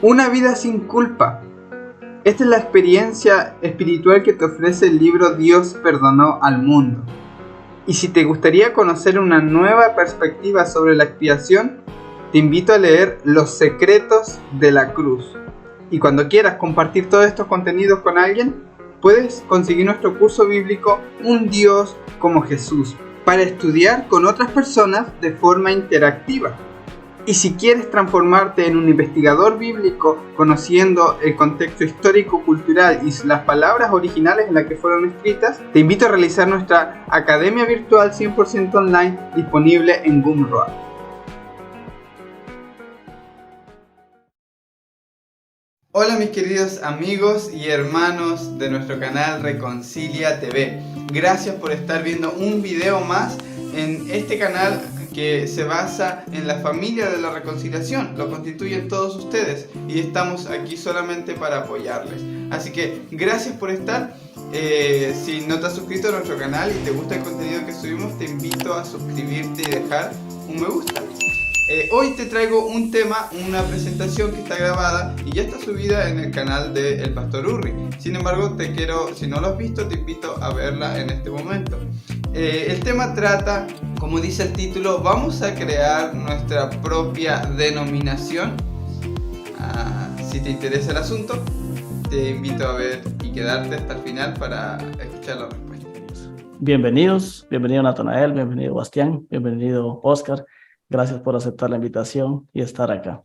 Una vida sin culpa. Esta es la experiencia espiritual que te ofrece el libro Dios perdonó al mundo. Y si te gustaría conocer una nueva perspectiva sobre la expiación, te invito a leer Los secretos de la cruz. Y cuando quieras compartir todos estos contenidos con alguien, puedes conseguir nuestro curso bíblico Un Dios como Jesús, para estudiar con otras personas de forma interactiva. Y si quieres transformarte en un investigador bíblico, conociendo el contexto histórico-cultural y las palabras originales en las que fueron escritas, te invito a realizar nuestra academia virtual 100% online disponible en Gumroad. Hola mis queridos amigos y hermanos de nuestro canal Reconcilia TV. Gracias por estar viendo un video más en este canal que se basa en la familia de la reconciliación. Lo constituyen todos ustedes y estamos aquí solamente para apoyarles. Así que gracias por estar. Si no te has suscrito a nuestro canal y te gusta el contenido que subimos, te invito a suscribirte y dejar un me gusta. Hoy te traigo un tema, una presentación que está grabada y ya está subida en el canal del Pastor Urri. Sin embargo, si no lo has visto, te invito a verla en este momento. El tema trata, como dice el título, vamos a crear nuestra propia denominación. Si te interesa el asunto, te invito a ver y quedarte hasta el final para escuchar la respuesta. Bienvenido Natanael, bienvenido Bastián, bienvenido Oscar. Gracias por aceptar la invitación y estar acá.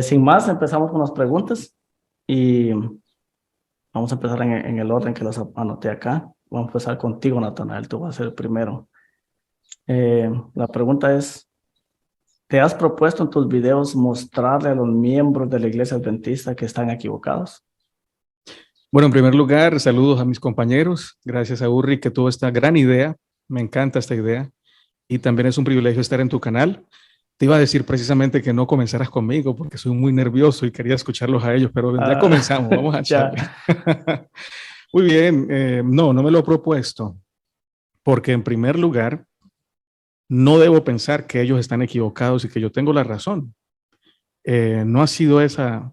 Sin más, empezamos con las preguntas y vamos a empezar en el orden que las anoté acá. Vamos a empezar contigo, Natanael, tú vas a ser el primero. La pregunta es, ¿te has propuesto en tus videos mostrarle a los miembros de la Iglesia Adventista que están equivocados? Bueno, en primer lugar, saludos a mis compañeros. Gracias a Urri que tuvo esta gran idea. Me encanta esta idea. Y también es un privilegio estar en tu canal. Te iba a decir precisamente que no comenzaras conmigo porque soy muy nervioso y quería escucharlos a ellos, pero ya comenzamos, vamos a echarle. Muy bien, no me lo he propuesto porque en primer lugar no debo pensar que ellos están equivocados y que yo tengo la razón. No ha sido esa,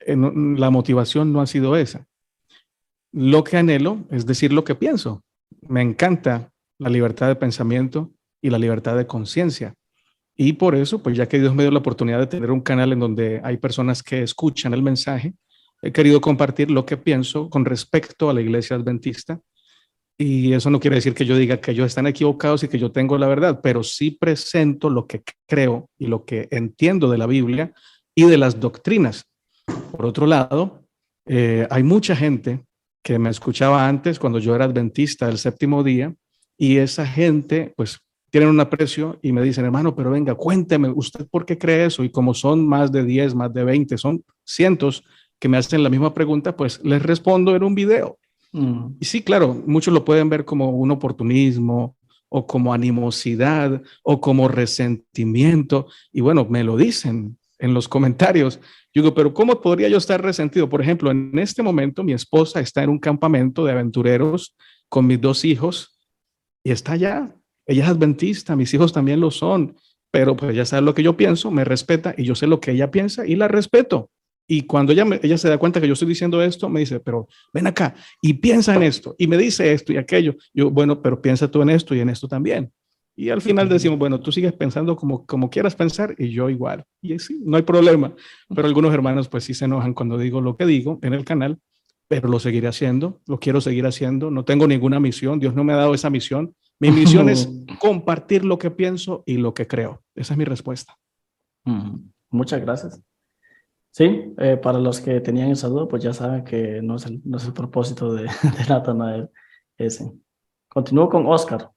la motivación no ha sido esa. Lo que anhelo es decir lo que pienso. Me encanta la libertad de pensamiento y la libertad de conciencia. Y por eso, pues ya que Dios me dio la oportunidad de tener un canal en donde hay personas que escuchan el mensaje, he querido compartir lo que pienso con respecto a la Iglesia Adventista. Y eso no quiere decir que yo diga que ellos están equivocados y que yo tengo la verdad, pero sí presento lo que creo y lo que entiendo de la Biblia y de las doctrinas. Por otro lado, hay mucha gente que me escuchaba antes cuando yo era adventista del séptimo día y esa gente, pues, tienen un aprecio y me dicen, hermano, pero venga, cuénteme, ¿usted por qué cree eso? Y como son más de 10, más de 20, son cientos que me hacen la misma pregunta, pues les respondo en un video. Y sí, claro, muchos lo pueden ver como un oportunismo o como animosidad o como resentimiento. Y bueno, me lo dicen en los comentarios. Yo digo, pero ¿cómo podría yo estar resentido? Por ejemplo, en este momento mi esposa está en un campamento de aventureros con mis 2 hijos y está allá. Ella es adventista, mis hijos también lo son, pero pues ella sabe lo que yo pienso, me respeta y yo sé lo que ella piensa y la respeto. Y cuando ella se da cuenta que yo estoy diciendo esto, me dice, pero ven acá y piensa en esto y me dice esto y aquello. Yo, bueno, pero piensa tú en esto y en esto también. Y al final decimos, bueno, tú sigues pensando como quieras pensar y yo igual. Y sí, no hay problema. Pero algunos hermanos pues sí se enojan cuando digo lo que digo en el canal, pero lo seguiré haciendo, lo quiero seguir haciendo. No tengo ninguna misión, Dios no me ha dado esa misión. Mi misión es compartir lo que pienso y lo que creo. Esa es mi respuesta. Muchas gracias. Sí, para los que tenían esa duda, pues ya saben que no es el propósito de Natanael ese. Continúo con Oscar.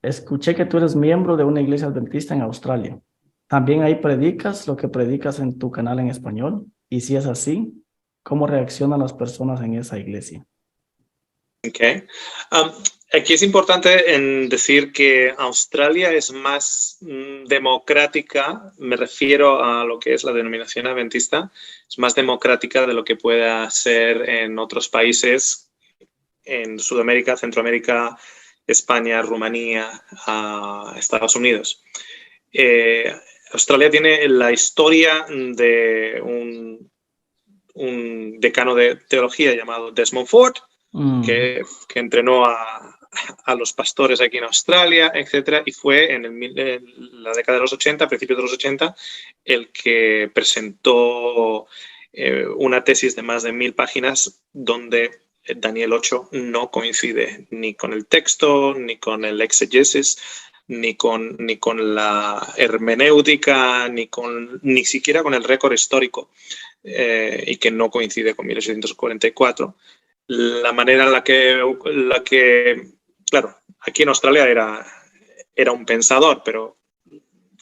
Escuché que tú eres miembro de una iglesia adventista en Australia. ¿También ahí predicas lo que predicas en tu canal en español? Y si es así, ¿cómo reaccionan las personas en esa iglesia? Okay. Aquí es importante decir que Australia es más democrática, me refiero a lo que es la denominación adventista, es más democrática de lo que pueda ser en otros países, en Sudamérica, Centroamérica, España, Rumanía, Estados Unidos. Australia tiene la historia de un decano de teología llamado Desmond Ford, que entrenó a los pastores aquí en Australia, etcétera, y fue en la década de los 80, a principios de los 80, el que presentó una tesis de más de 1000 páginas donde Daniel 8 no coincide ni con el texto, ni con el exegesis, ni con la hermenéutica, ni siquiera con el récord histórico, y que no coincide con 1844. La manera en la que claro, aquí en Australia era un pensador, pero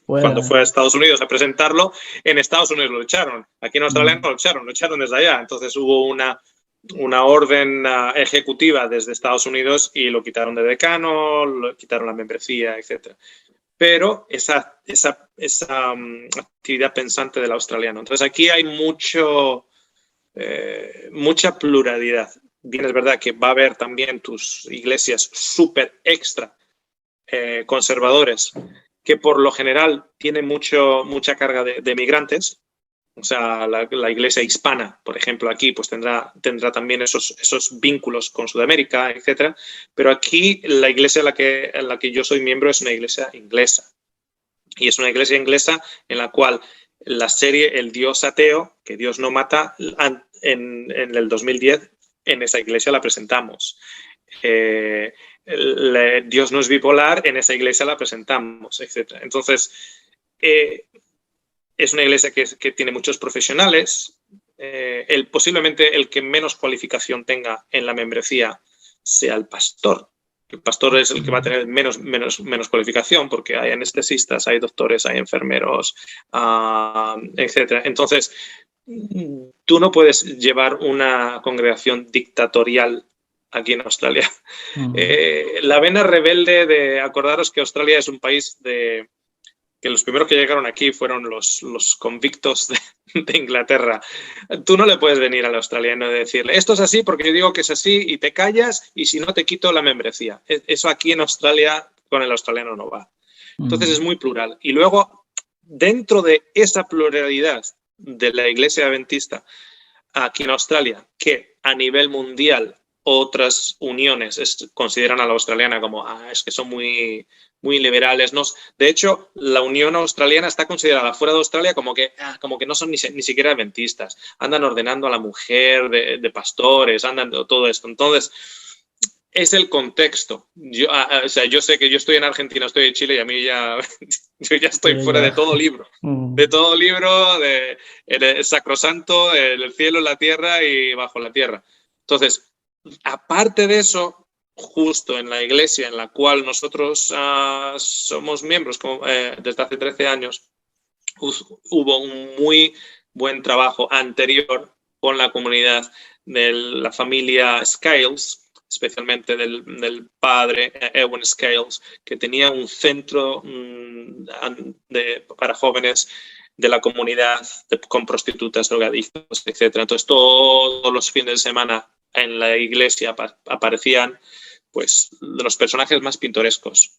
cuando fue a Estados Unidos a presentarlo, en Estados Unidos lo echaron. Aquí en Australia no lo echaron desde allá. Entonces hubo una orden ejecutiva desde Estados Unidos y lo quitaron de decano, lo quitaron la membresía, etc. Pero esa actividad pensante del australiano. Entonces aquí hay mucha pluralidad. Bien, es verdad que va a haber también tus iglesias súper extra conservadores, que por lo general tienen mucha carga de migrantes. O sea, la iglesia hispana, por ejemplo, aquí pues tendrá también esos vínculos con Sudamérica, etcétera. Pero aquí la iglesia en la que yo soy miembro es una iglesia inglesa. Y es una iglesia inglesa en la cual la serie El Dios ateo, que Dios no mata, en el 2010 en esa iglesia la presentamos. Dios no es bipolar, en esa iglesia la presentamos, etc. Entonces, es una iglesia que tiene muchos profesionales. Posiblemente el que menos cualificación tenga en la membresía sea el pastor. El pastor es el que va a tener menos cualificación, porque hay anestesistas, hay doctores, hay enfermeros, etc. Entonces, tú no puedes llevar una congregación dictatorial aquí en Australia. La vena rebelde de... Acordaros que Australia es un país que los primeros que llegaron aquí fueron los convictos de Inglaterra. Tú no le puedes venir al australiano y decirle esto es así porque yo digo que es así y te callas y si no te quito la membresía. Eso aquí en Australia con el australiano no va. Entonces es muy plural. Y luego, dentro de esa pluralidad de la iglesia adventista aquí en Australia, que a nivel mundial otras uniones consideran a la australiana como es que son muy liberales. No, de hecho, la Unión Australiana está considerada fuera de Australia como que no son ni siquiera adventistas. Andan ordenando a la mujer de pastores, andan todo esto. Entonces, es el contexto. Yo sé que yo estoy en Argentina, estoy en Chile y a mí yo ya estoy fuera de todo libro. De todo libro, el sacrosanto, el cielo, la tierra y bajo la tierra. Entonces, aparte de eso, justo en la iglesia en la cual nosotros somos miembros desde hace 13 años, hubo un muy buen trabajo anterior con la comunidad de la familia Scales, especialmente del padre Ewen Scales, que tenía un centro para jóvenes de la comunidad con prostitutas, drogadictos, etc. Entonces, todos los fines de semana en la iglesia aparecían pues los personajes más pintorescos,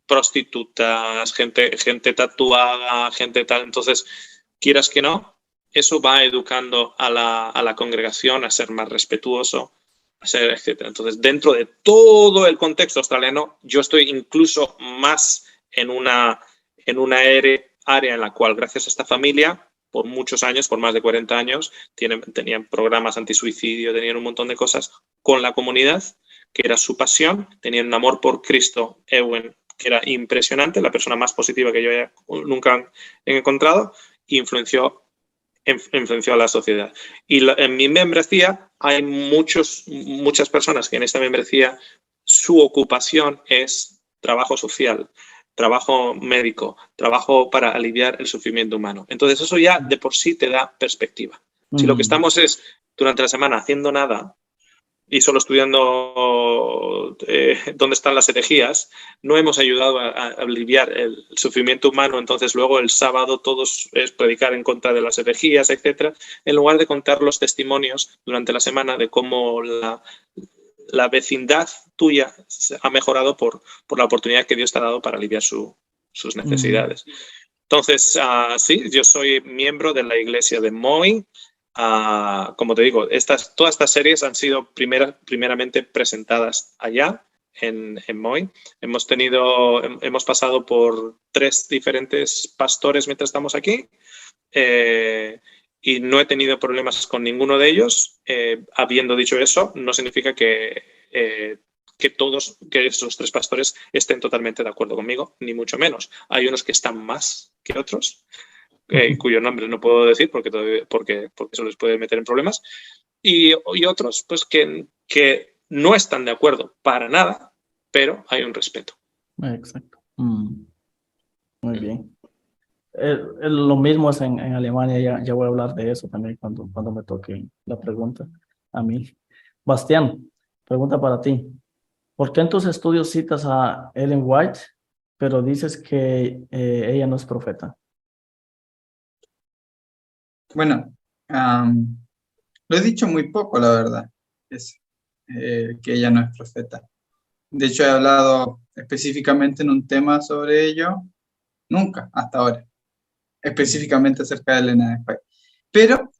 prostitutas, gente tatuada, gente tal. Entonces, quieras que no, eso va educando a la congregación a ser más respetuoso, a ser, etc. Entonces, dentro de todo el contexto australiano, yo estoy incluso más en una área en la cual, gracias a esta familia, por muchos años, por más de 40 años, tenían programas antisuicidio, tenían un montón de cosas con la comunidad, que era su pasión, tenían un amor por Cristo, Ewen, que era impresionante, la persona más positiva que yo nunca he encontrado, e influenció a la sociedad. Y en mi membresía hay muchas personas que en esta membresía su ocupación es trabajo social, trabajo médico, trabajo para aliviar el sufrimiento humano. Entonces eso ya de por sí te da perspectiva. Si lo que estamos es durante la semana haciendo nada y solo estudiando dónde están las herejías, no hemos ayudado a aliviar el sufrimiento humano. Entonces luego el sábado todos es predicar en contra de las herejías, etc., en lugar de contar los testimonios durante la semana de cómo la vecindad tuya ha mejorado por la oportunidad que Dios te ha dado para aliviar sus necesidades. Entonces, sí, yo soy miembro de la iglesia de Moi. Como te digo, todas estas series han sido primeramente presentadas allá en Moi. Hemos pasado por 3 diferentes pastores mientras estamos aquí y no he tenido problemas con ninguno de ellos. Habiendo dicho eso, no significa que esos 3 pastores estén totalmente de acuerdo conmigo, ni mucho menos. Hay unos que están más que otros, cuyo nombre no puedo decir porque eso les puede meter en problemas, y otros pues que no están de acuerdo para nada, pero hay un respeto. Exacto. Muy bien. Lo mismo es en Alemania, ya voy a hablar de eso también cuando me toque la pregunta a mí. Bastián, pregunta para ti. ¿Por qué en tus estudios citas a Ellen White, pero dices que ella no es profeta? Bueno, lo he dicho muy poco, la verdad, que ella no es profeta. De hecho, he hablado específicamente en un tema sobre ello, nunca, hasta ahora, específicamente acerca de Elena de White. Pero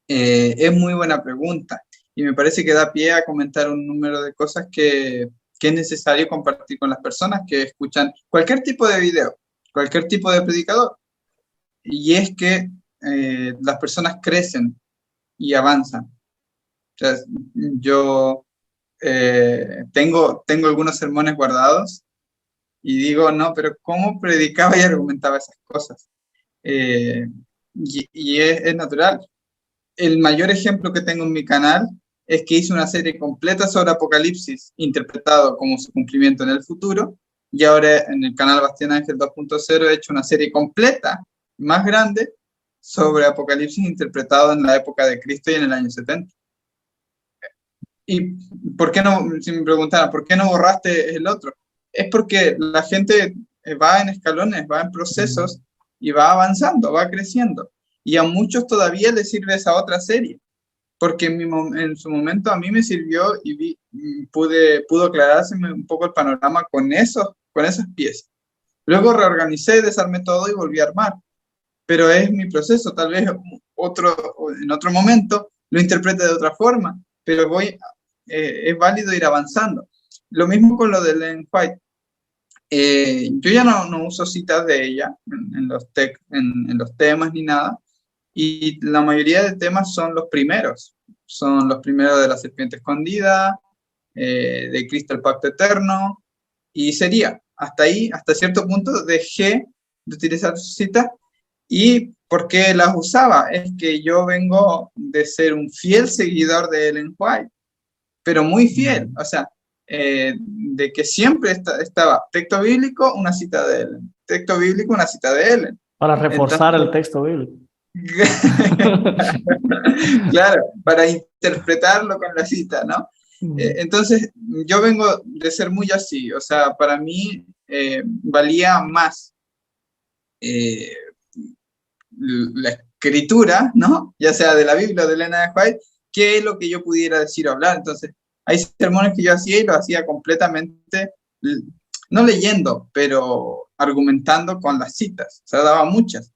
es muy buena pregunta y me parece que da pie a comentar un número de cosas que es necesario compartir con las personas que escuchan cualquier tipo de video, cualquier tipo de predicador. Y es que las personas crecen y avanzan. O sea, yo tengo algunos sermones guardados y digo, no, pero ¿cómo predicaba y argumentaba esas cosas? Y es natural. El mayor ejemplo que tengo en mi canal es que hice una serie completa sobre Apocalipsis, interpretado como su cumplimiento en el futuro, y ahora en el canal Bastián Ángel 2.0 he hecho una serie completa, más grande, sobre Apocalipsis interpretado en la época de Cristo y en el año 70. ¿Y por qué no, si me preguntaran, por qué no borraste el otro? Es porque la gente va en escalones, va en procesos y va avanzando, va creciendo. Y a muchos todavía les sirve esa otra serie, porque en su momento a mí me sirvió y pudo aclarárseme un poco el panorama con esas piezas. Luego reorganicé, desarmé todo y volví a armar. Pero es mi proceso, tal vez en otro momento lo interprete de otra forma, pero es válido ir avanzando. Lo mismo con lo de Ellen White. Yo ya no uso citas de ella en los temas ni nada, y la mayoría de temas son los primeros de la serpiente escondida, de Cristo el pacto eterno, y sería, hasta ahí, hasta cierto punto dejé de utilizar sus citas. ¿Y por qué las usaba? Es que yo vengo de ser un fiel seguidor de Ellen White, pero muy fiel, o sea, de que siempre estaba texto bíblico, una cita de Ellen, texto bíblico, una cita de Ellen. Para reforzar el texto bíblico. Claro, para interpretarlo con la cita, ¿no? Entonces, yo vengo de ser muy así, o sea, para mí valía más la escritura, ¿no? Ya sea de la Biblia o de Elena de White, que lo que yo pudiera decir o hablar. Entonces, hay sermones que yo hacía y lo hacía completamente, no leyendo, pero argumentando con las citas, o sea, daba muchas.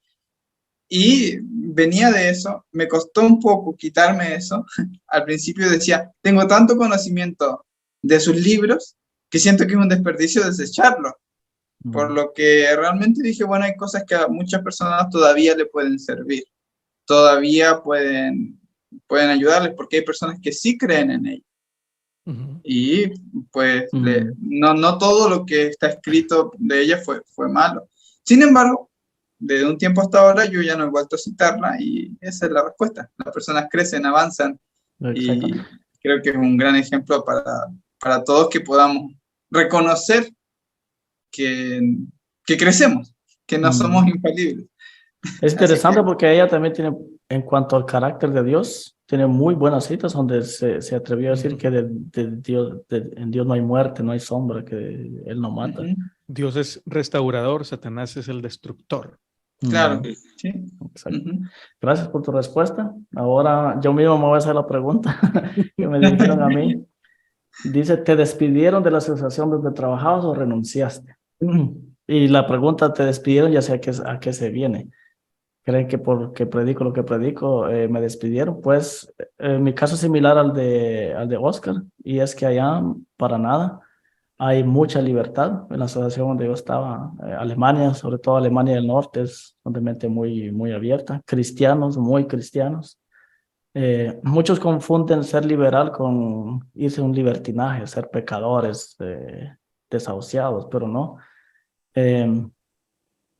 Y venía de eso, me costó un poco quitarme eso. Al principio decía, tengo tanto conocimiento de sus libros que siento que es un desperdicio desecharlo. Por lo que realmente dije, bueno, hay cosas que a muchas personas todavía le pueden servir, todavía pueden ayudarles, porque hay personas que sí creen en ello. Y pues no todo lo que está escrito de ella fue malo. Sin embargo, desde un tiempo hasta ahora yo ya no he vuelto a citarla y esa es la respuesta. Las personas crecen, avanzan. Exacto. Y creo que es un gran ejemplo para todos que podamos reconocer que crecemos, que no somos infalibles. Es interesante porque ella también tiene, en cuanto al carácter de Dios, tiene muy buenas citas donde se atrevió a decir que en Dios no hay muerte, no hay sombra, que Él no mata. Dios es restaurador, Satanás es el destructor. Claro, sí. Exacto. Gracias por tu respuesta. Ahora yo mismo me voy a hacer la pregunta que me dijeron a mí. Dice, ¿te despidieron de la asociación donde trabajabas o renunciaste? Y la pregunta, ¿te despidieron? Ya sé a qué se viene. ¿Creen que porque predico lo que predico me despidieron? Pues mi caso es similar al de Oscar, y es que allá para nada hay mucha libertad. En la asociación donde yo estaba, Alemania, sobre todo Alemania del Norte, es una mente muy, muy abierta. Cristianos, muy cristianos. Muchos confunden ser liberal con irse a un libertinaje, ser pecadores, desahuciados, pero no. Eh,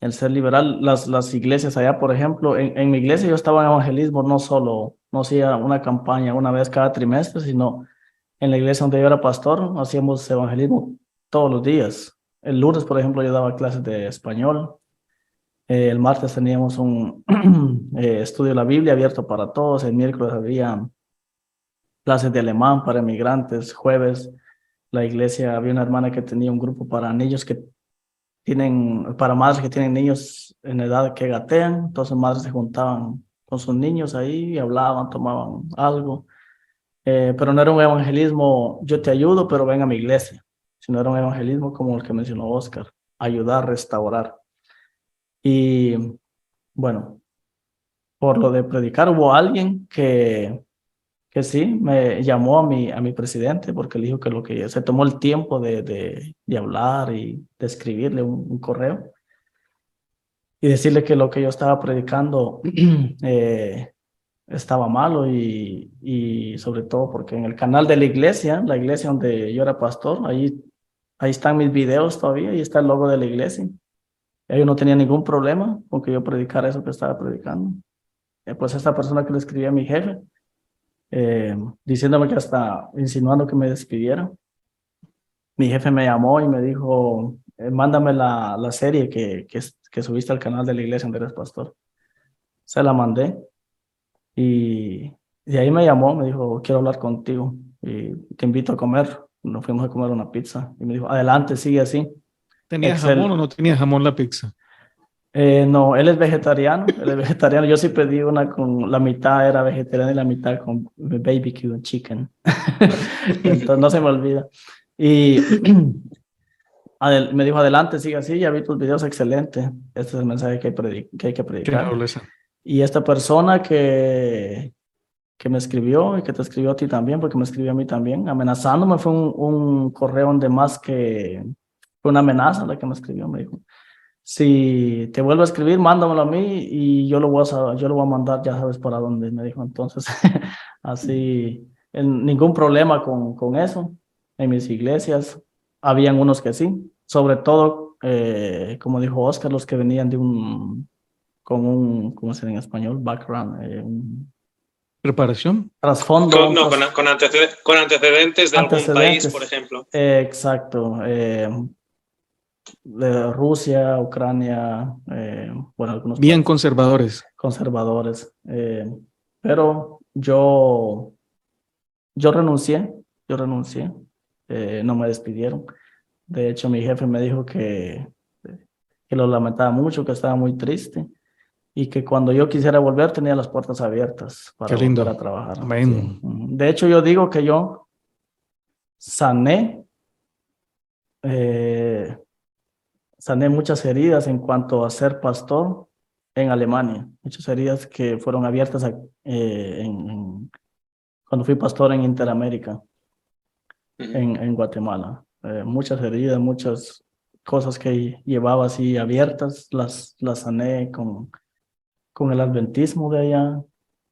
el ser liberal, las iglesias allá, por ejemplo, en mi iglesia yo estaba en evangelismo, no hacía una campaña una vez cada trimestre, sino en la iglesia donde yo era pastor, hacíamos evangelismo todos los días. El lunes, por ejemplo, yo daba clases de español. El martes teníamos un estudio de la Biblia abierto para todos. El miércoles había clases de alemán para inmigrantes. Jueves, la iglesia, había una hermana que tenía un grupo para niños para madres que tienen niños en edad que gatean. Entonces madres se juntaban con sus niños ahí y hablaban, tomaban algo. Pero no era un evangelismo, yo te ayudo, pero ven a mi iglesia. Sino era un evangelismo como el que mencionó Oscar, ayudar, restaurar. Y bueno, por lo de predicar, hubo alguien que sí me llamó a mi presidente, porque le dijo que lo que se tomó el tiempo de hablar y de escribirle un correo y decirle que lo que yo estaba predicando estaba malo, y sobre todo porque en el canal de la iglesia donde yo era pastor, ahí están mis videos todavía y está el logo de la iglesia. Ellos no tenían ningún problema con que yo predicara eso que estaba predicando. Pues esta persona que le escribía a mi jefe, diciéndome que hasta insinuando que me despidiera. Mi jefe me llamó y me dijo, mándame la serie que subiste al canal de la iglesia donde eres pastor. Se la mandé y de ahí me llamó, me dijo, quiero hablar contigo y te invito a comer. Nos fuimos a comer una pizza y me dijo, adelante, sigue así. ¿Tenía jamón o no tenía jamón la pizza? No, él es vegetariano. Yo sí pedí una con la mitad era vegetariana y la mitad con barbecue chicken. Entonces no se me olvida. Y me dijo, adelante, sigue así, ya vi tus videos, excelente. Este es el mensaje que hay que Qué predicar. nobleza. Y esta persona que me escribió y que te escribió a ti también, porque me escribió a mí también, amenazándome, fue un correo donde más que fue una amenaza la que me escribió, me dijo. Si te vuelvo a escribir, mándamelo a mí y yo lo voy a mandar, ya sabes para dónde, me dijo. Entonces, así, ningún problema con eso. En mis iglesias habían unos que sí, sobre todo, como dijo Oscar, los que venían ¿cómo se dice en español? Background, un ¿Preparación? trasfondo. Con antecedentes de algún país, por ejemplo. Exacto. De Rusia, Ucrania, bueno, algunos Bien conservadores. Pero yo renuncié, no me despidieron. De hecho, mi jefe me dijo que lo lamentaba mucho, que estaba muy triste y que cuando yo quisiera volver tenía las puertas abiertas para Qué lindo. volver a trabajar. Amén. Sí. De hecho, yo digo que yo sané muchas heridas en cuanto a ser pastor en Alemania, muchas heridas que fueron abiertas cuando fui pastor en Interamérica, en Guatemala. Muchas heridas, muchas cosas que llevaba así abiertas, las sané con el adventismo de allá,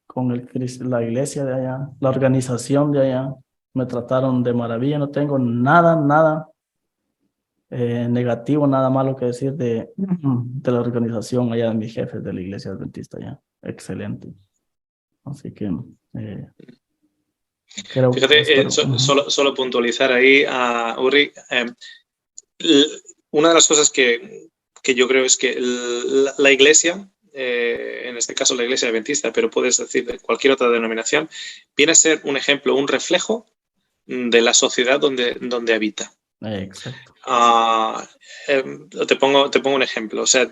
con la iglesia de allá, la organización de allá. Me trataron de maravilla, no tengo nada negativo, nada malo que decir de la organización allá de mis jefes de la iglesia adventista allá. Excelente. Así que creo fíjate, solo puntualizar ahí a Uri. Una de las cosas que yo creo es que la iglesia, en este caso la iglesia adventista, pero puedes decir de cualquier otra denominación, viene a ser un ejemplo, un reflejo de la sociedad donde habita. Exacto. Te pongo un ejemplo. O sea,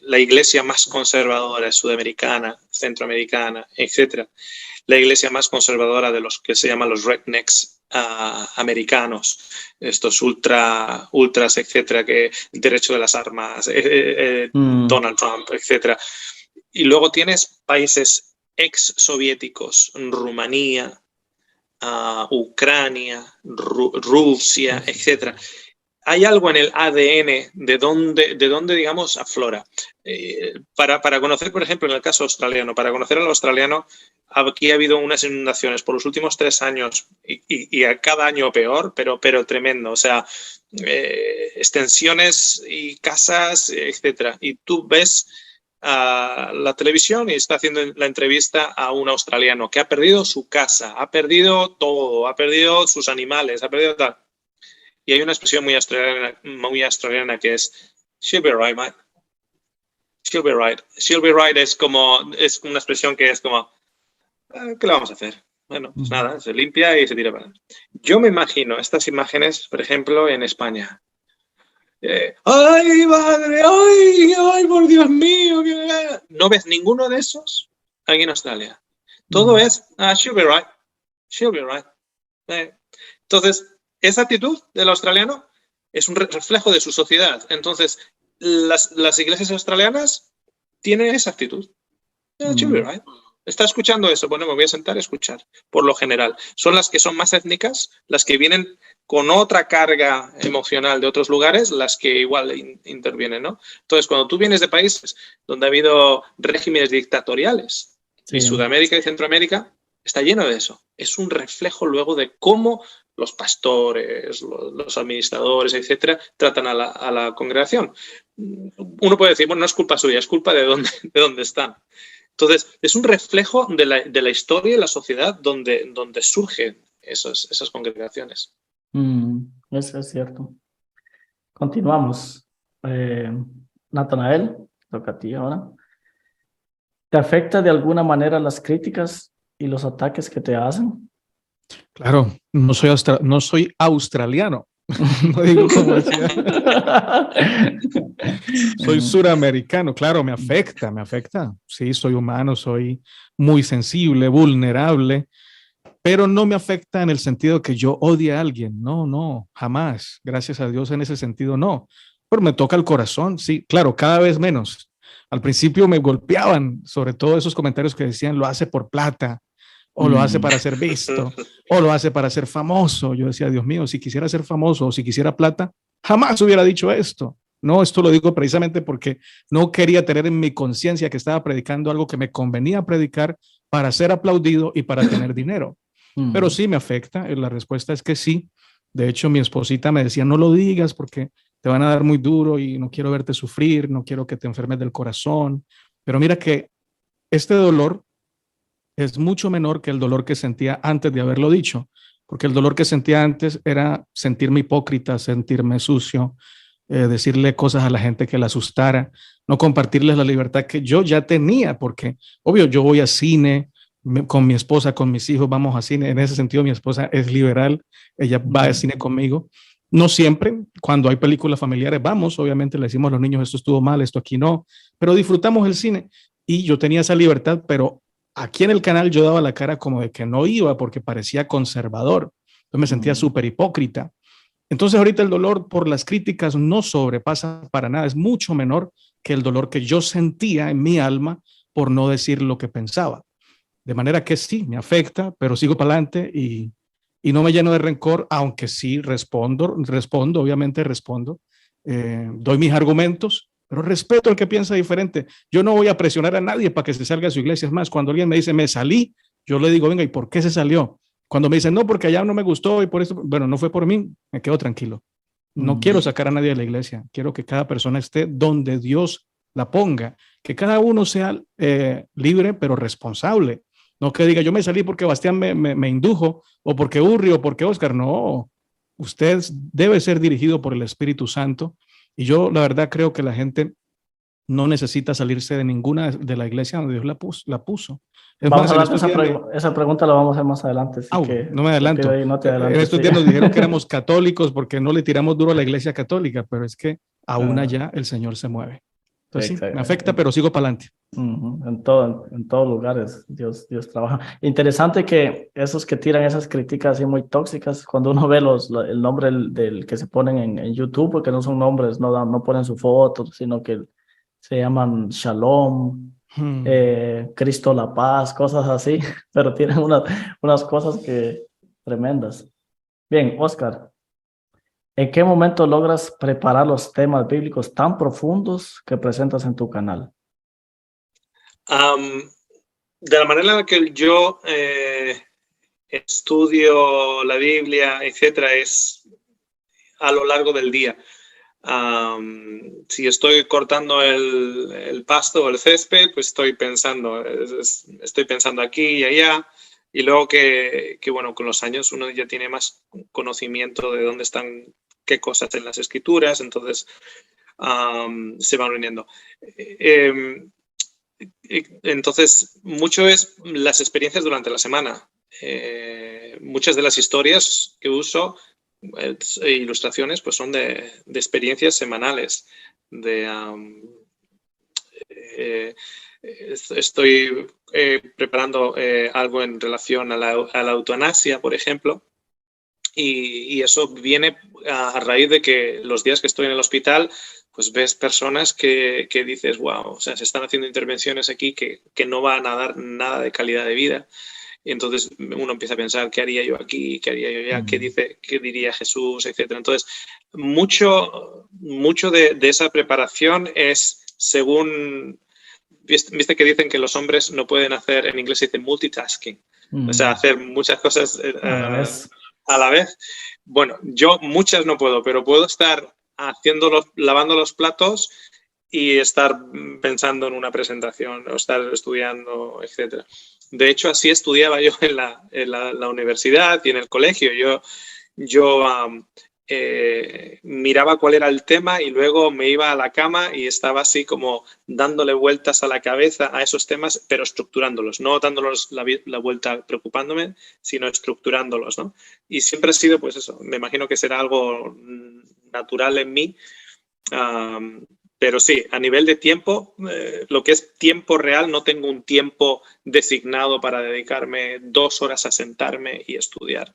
la iglesia más conservadora es sudamericana, centroamericana, etcétera. La iglesia más conservadora de los que se llaman los rednecks americanos, estos ultras, etcétera, que derecho de las armas, Donald Trump, etcétera. Y luego tienes países ex-soviéticos, Rumanía, Ucrania, Rusia, etcétera. Hay algo en el ADN de donde digamos, aflora. Para conocer, por ejemplo, en el caso australiano, para conocer al australiano, aquí ha habido unas inundaciones por los últimos 3 años y a cada año peor, pero tremendo. O sea, extensiones y casas, etcétera. Y tú ves la televisión y está haciendo la entrevista a un australiano que ha perdido su casa, ha perdido todo, ha perdido sus animales, ha perdido tal. Y hay una expresión muy australiana que es "she'll be right, mate". She'll be right. She'll be right es una expresión que es como ¿qué le vamos a hacer? Bueno, pues nada, se limpia y se tira para adelante. Yo me imagino estas imágenes, por ejemplo, en España. ¡Ay, madre! ¡Ay, por Dios mío! No ves ninguno de esos aquí en Australia. Todo es she'll be right. She'll be right. Entonces, esa actitud del australiano es un reflejo de su sociedad. Entonces, las iglesias australianas tienen esa actitud. She'll be right. ¿Está escuchando eso? Bueno, me voy a sentar a escuchar. Por lo general, son las que son más étnicas, las que vienen con otra carga emocional de otros lugares, las que igual intervienen, ¿no? Entonces, cuando tú vienes de países donde ha habido regímenes dictatoriales, y Sudamérica y Centroamérica, está lleno de eso. Es un reflejo luego de cómo los pastores, los administradores, etcétera, tratan a la congregación. Uno puede decir, bueno, no es culpa suya, es culpa de dónde están. Entonces, es un reflejo de la historia y la sociedad donde surgen esas congregaciones. Eso es cierto. Continuamos. Natanael, toca a ti ahora. ¿Te afecta de alguna manera las críticas y los ataques que te hacen? Claro, no soy australiano. No digo como decía. Soy suramericano, claro, me afecta. Sí, soy humano, soy muy sensible, vulnerable, pero no me afecta en el sentido que yo odie a alguien. No, jamás. Gracias a Dios en ese sentido no. Pero me toca el corazón, sí, claro, cada vez menos. Al principio me golpeaban, sobre todo esos comentarios que decían, lo hace por plata, o lo hace para ser visto, o lo hace para ser famoso. Yo decía, Dios mío, si quisiera ser famoso o si quisiera plata, jamás hubiera dicho esto. No, esto lo digo precisamente porque no quería tener en mi conciencia que estaba predicando algo que me convenía predicar para ser aplaudido y para tener dinero. Pero sí me afecta. La respuesta es que sí. De hecho, mi esposita me decía, no lo digas porque te van a dar muy duro y no quiero verte sufrir, no quiero que te enfermes del corazón. Pero mira que este dolor es mucho menor que el dolor que sentía antes de haberlo dicho, porque el dolor que sentía antes era sentirme hipócrita, sentirme sucio, decirle cosas a la gente que la asustara, no compartirles la libertad que yo ya tenía, porque obvio yo voy a cine con mi esposa, con mis hijos, vamos a cine. En ese sentido mi esposa es liberal, ella va al cine conmigo. No siempre, cuando hay películas familiares vamos, obviamente le decimos a los niños esto estuvo mal, esto aquí no, pero disfrutamos el cine y yo tenía esa libertad, pero aquí en el canal yo daba la cara como de que no iba porque parecía conservador. Yo me sentía súper hipócrita. Entonces ahorita el dolor por las críticas no sobrepasa para nada, es mucho menor que el dolor que yo sentía en mi alma por no decir lo que pensaba. De manera que sí, me afecta, pero sigo para adelante y no me lleno de rencor, aunque sí respondo, obviamente respondo, doy mis argumentos, pero respeto al que piensa diferente. Yo no voy a presionar a nadie para que se salga de su iglesia. Es más, cuando alguien me dice, me salí, yo le digo, venga, ¿y por qué se salió? Cuando me dicen, no, porque allá no me gustó y por eso, bueno, no fue por mí, me quedo tranquilo. No quiero sacar a nadie de la iglesia. Quiero que cada persona esté donde Dios la ponga, que cada uno sea libre, pero responsable. No que diga, yo me salí porque Bastián me indujo, o porque Urri, o porque Oscar. No, usted debe ser dirigido por el Espíritu Santo. Y yo, la verdad, creo que la gente no necesita salirse de ninguna de la iglesia donde Dios la puso. Es Vamos más, a en darte estos días esa pregunta la vamos a hacer más adelante, así bueno, que no me te adelanto. pido ahí, no te En adelantes. estos Sí. días nos dijeron que éramos católicos porque no le tiramos duro a la iglesia católica, pero es que aún Ah. allá el Señor se mueve. Entonces sí, Exacto. me afecta, pero sigo para adelante. Ujú. En todos lugares Dios trabaja. Interesante que esos que tiran esas críticas así muy tóxicas, cuando uno ve el nombre del que se ponen en YouTube, porque no son nombres, no ponen su foto, sino que se llaman Shalom, Cristo la Paz, cosas así, pero tienen unas cosas que tremendas. Bien, Oscar, ¿en qué momento logras preparar los temas bíblicos tan profundos que presentas en tu canal? De la manera en la que yo estudio la Biblia, etcétera, es a lo largo del día. Si estoy cortando el pasto o el césped, pues estoy pensando aquí y allá. Y luego que bueno, con los años uno ya tiene más conocimiento de dónde están qué cosas en las escrituras, entonces se van uniendo. Entonces, mucho es las experiencias durante la semana. Muchas de las historias que uso, ilustraciones, pues son de experiencias semanales. Estoy preparando algo en relación a la eutanasia, por ejemplo, y eso viene a raíz de que los días que estoy en el hospital, pues ves personas que dices, wow, o sea, se están haciendo intervenciones aquí que no van a dar nada de calidad de vida. Y entonces uno empieza a pensar, ¿qué haría yo aquí? ¿Qué haría yo allá? ¿Qué diría Jesús? Etcétera. Entonces, mucho de esa preparación es según... Viste que dicen que los hombres no pueden hacer, en inglés se dice multitasking, o sea, hacer muchas cosas a la vez. Bueno, yo muchas no puedo, pero puedo estar lavando los platos y estar pensando en una presentación o estar estudiando, etcétera. De hecho, así estudiaba yo en la universidad y en el colegio. Yo miraba cuál era el tema y luego me iba a la cama y estaba así como dándole vueltas a la cabeza a esos temas, pero estructurándolos, no dándolos la vuelta preocupándome, sino estructurándolos, ¿no? Y siempre ha sido, pues eso, me imagino que será algo natural en mí. Pero sí, a nivel de tiempo, lo que es tiempo real, no tengo un tiempo designado para dedicarme 2 horas a sentarme y estudiar,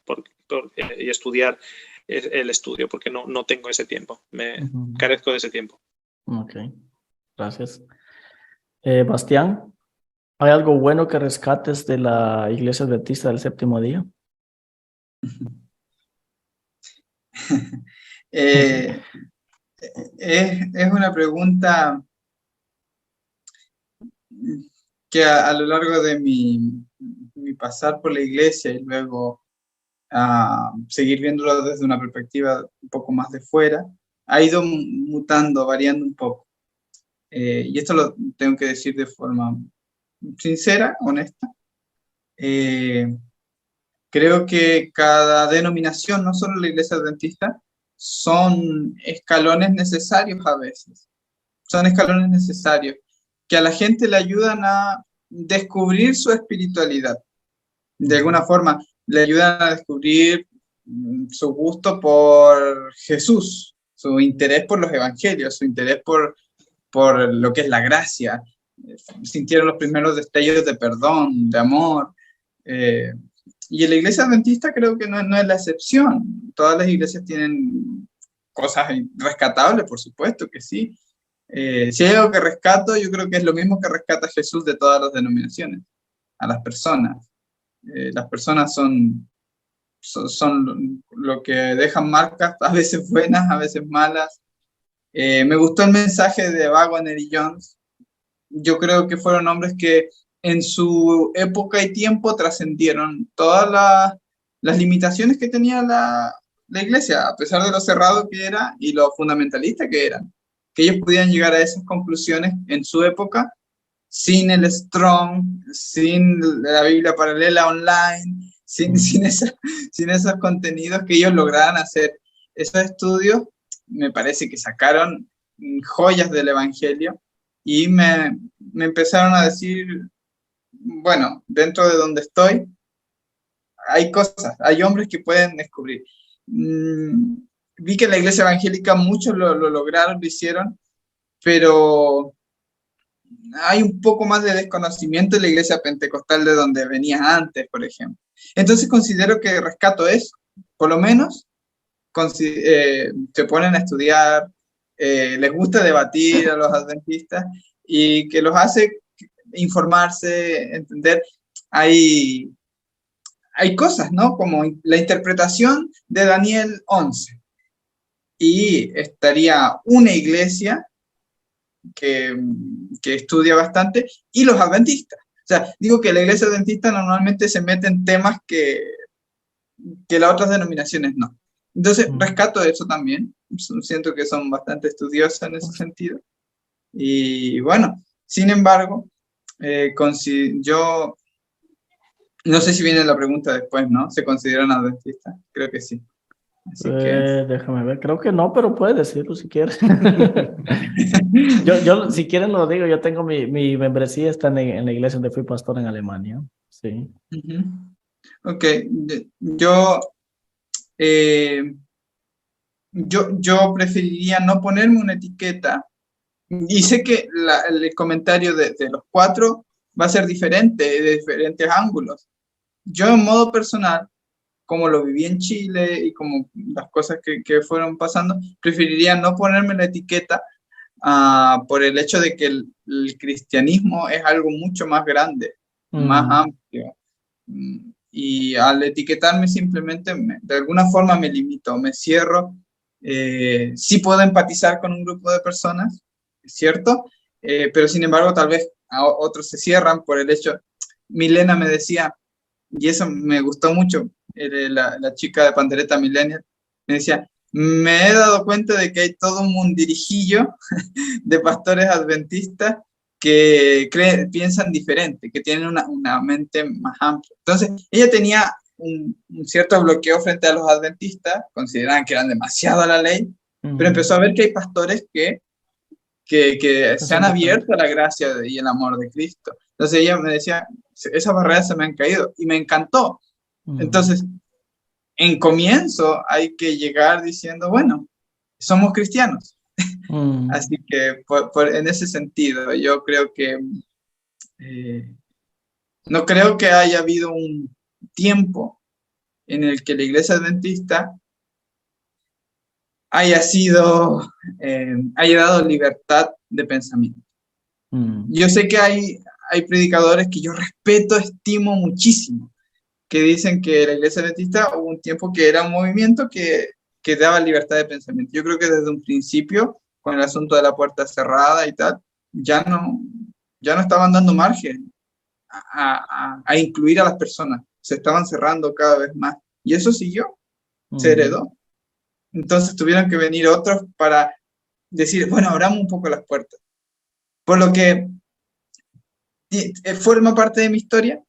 y estudiar el estudio, porque no tengo ese tiempo, carezco de ese tiempo. Ok, gracias. Bastián, ¿hay algo bueno que rescates de la Iglesia Adventista del Séptimo Día? Es una pregunta que a lo largo de mi pasar por la iglesia y luego seguir viéndolo desde una perspectiva un poco más de fuera, ha ido mutando, variando un poco. Y esto lo tengo que decir de forma sincera, honesta. Creo que cada denominación, no solo la iglesia adventista, son escalones necesarios a veces. Son escalones necesarios que a la gente le ayudan a descubrir su espiritualidad. De alguna forma, le ayudan a descubrir su gusto por Jesús, su interés por los evangelios, su interés por lo que es la gracia. Sintieron los primeros destellos de perdón, de amor. Y en la iglesia adventista creo que no es la excepción. Todas las iglesias tienen cosas rescatables, por supuesto que sí. Si hay algo que rescato, yo creo que es lo mismo que rescata Jesús de todas las denominaciones, a las personas. Las personas son lo que dejan marcas, a veces buenas, a veces malas. Me gustó el mensaje de Wagner y Jones. Yo creo que fueron hombres que en su época y tiempo trascendieron todas las limitaciones que tenía la iglesia, a pesar de lo cerrado que era y lo fundamentalista que eran. Que ellos podían llegar a esas conclusiones en su época sin el Strong, sin la Biblia paralela online, sin esos contenidos que ellos lograran hacer. Esos estudios me parece que sacaron joyas del Evangelio y me empezaron a decir, bueno, dentro de donde estoy, hay cosas, hay hombres que pueden descubrir. Vi que en la iglesia evangélica muchos lo lograron, lo hicieron, pero hay un poco más de desconocimiento en la iglesia pentecostal de donde venía antes, por ejemplo. Entonces considero que rescato eso, por lo menos se ponen a estudiar, les gusta debatir a los adventistas y que los hace informarse, entender. Hay cosas, ¿no? Como la interpretación de Daniel 11 y estaría una iglesia que estudia bastante, y los adventistas. O sea, digo que la iglesia adventista normalmente se mete en temas que las otras denominaciones no. Entonces, rescato eso también. Siento que son bastante estudiosas en ese sentido. Y bueno, sin embargo, yo no sé si viene la pregunta después, ¿no? ¿Se consideran adventistas? Creo que sí. Así que... Déjame ver, creo que no, pero puedes decirlo si quieres. Si quieren lo digo, yo tengo mi membresía, está en la iglesia donde fui pastor en Alemania. Sí. Ok, yo preferiría no ponerme una etiqueta, y sé que el comentario de los cuatro va a ser diferente, de diferentes ángulos. Yo en modo personal, como lo viví en Chile y como las cosas que fueron pasando, preferiría no ponerme la etiqueta por el hecho de que el cristianismo es algo mucho más grande, más amplio. Y al etiquetarme simplemente, de alguna forma me limito, me cierro. Sí puedo empatizar con un grupo de personas, es cierto, pero sin embargo tal vez otros se cierran por el hecho. Milena me decía, y eso me gustó mucho, la chica de Pandereta Millennial, me decía, me he dado cuenta de que hay todo un mundirijillo de pastores adventistas que piensan diferente, que tienen una mente más amplia. Entonces, ella tenía un cierto bloqueo frente a los adventistas, consideraban que eran demasiado a la ley, pero empezó a ver que hay pastores que se han abierto a la gracia y el amor de Cristo. Entonces ella me decía, esas barreras se me han caído, y me encantó. Entonces, en comienzo hay que llegar diciendo, bueno, somos cristianos. Así que en ese sentido, yo creo que no creo que haya habido un tiempo en el que la iglesia adventista haya dado libertad de pensamiento. Yo sé que hay predicadores que yo respeto, estimo muchísimo, que dicen que la iglesia adventista hubo un tiempo que era un movimiento que daba libertad de pensamiento. Yo creo que desde un principio, con el asunto de la puerta cerrada y tal, ya no estaban dando margen a incluir a las personas. Se estaban cerrando cada vez más. Y eso siguió, se heredó. Entonces tuvieron que venir otros para decir, bueno, abramos un poco las puertas. Por lo que forma parte de mi historia,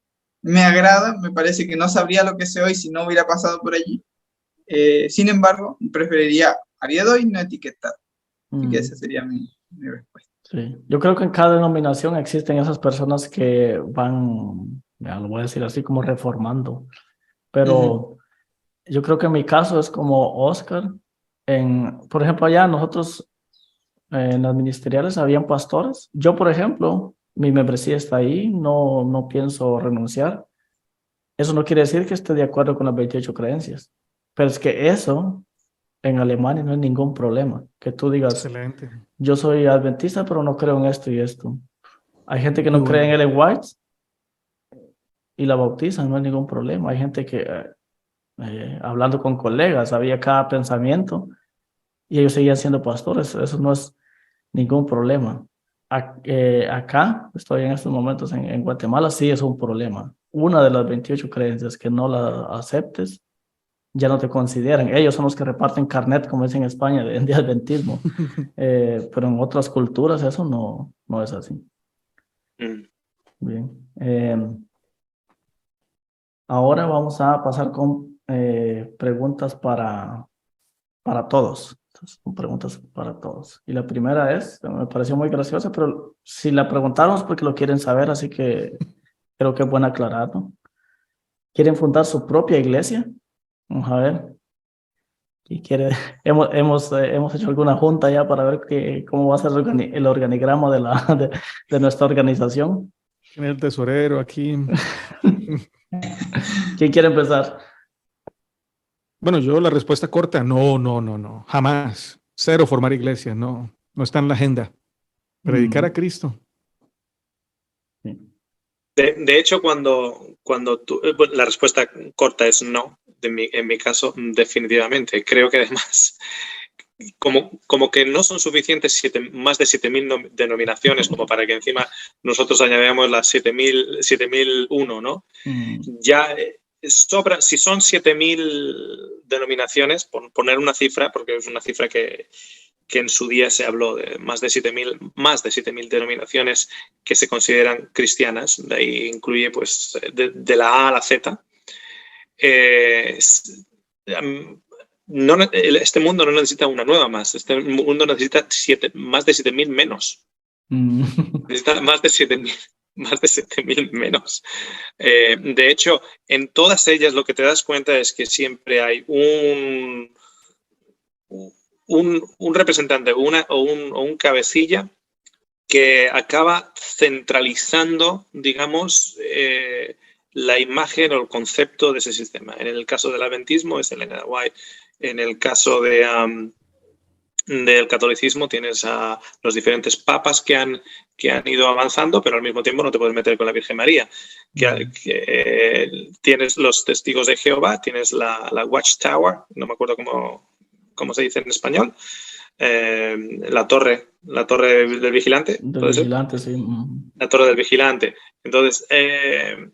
me agrada, me parece que no sabría lo que sé hoy si no hubiera pasado por allí. Sin embargo, preferiría a día de hoy no etiquetar. Así que esa sería mi respuesta. Sí. Yo creo que en cada denominación existen esas personas que van, ya lo voy a decir así, como reformando. Pero yo creo que en mi caso es como Oscar. Por ejemplo, allá nosotros en las ministeriales habían pastores. Yo, por ejemplo, mi membresía está ahí, no pienso renunciar. Eso no quiere decir que esté de acuerdo con las 28 creencias, pero es que eso en Alemania no es ningún problema. Que tú digas, excelente, yo soy adventista, pero no creo en esto y esto. Hay gente que no muy cree en bueno. Ellen White y la bautizan, no hay ningún problema. Hay gente que, hablando con colegas, había cada pensamiento y ellos seguían siendo pastores. Eso no es ningún problema. Acá, estoy en estos momentos en Guatemala, sí es un problema. Una de las 28 creencias que no la aceptes, ya no te consideran. Ellos son los que reparten carnet, como es en España, de adventismo. Pero en otras culturas eso no es así. Bien. Ahora vamos a pasar con preguntas para todos. Entonces, son preguntas para todos. Y la primera me pareció muy graciosa, pero si la preguntaron es porque lo quieren saber, así que creo que es bueno aclararlo. ¿Quieren fundar su propia iglesia? Vamos a ver. Y hemos hecho alguna junta ya para ver cómo va a ser el organigrama de nuestra organización. En el tesorero aquí. ¿Quién quiere empezar? Bueno, yo la respuesta corta, no, jamás. Cero formar iglesia, no está en la agenda. Predicar a Cristo. De hecho, cuando bueno, la respuesta corta es no, en mi caso, definitivamente. Creo que además, como que no son suficientes más de 7.000 denominaciones como para que encima nosotros añadamos las 7.001, ¿no? Ya sobra, si son 7.000 denominaciones, por poner una cifra, porque es una cifra que en su día se habló de más de 7.000 denominaciones que se consideran cristianas, de ahí incluye pues de la A a la Z. Este mundo no necesita una nueva más, este mundo necesita más de 7.000 menos. Necesita más de 7.000 menos. De hecho, en todas ellas lo que te das cuenta es que siempre hay un representante o un cabecilla que acaba centralizando, digamos, la imagen o el concepto de ese sistema. En el caso del adventismo es Ellen G. White. En el caso del catolicismo tienes a los diferentes papas que han ido avanzando, pero al mismo tiempo no te puedes meter con la Virgen María. Tienes los testigos de Jehová, tienes la Watchtower, no me acuerdo cómo se dice en español, la torre del vigilante. Del vigilante, sí. La torre del vigilante. Entonces,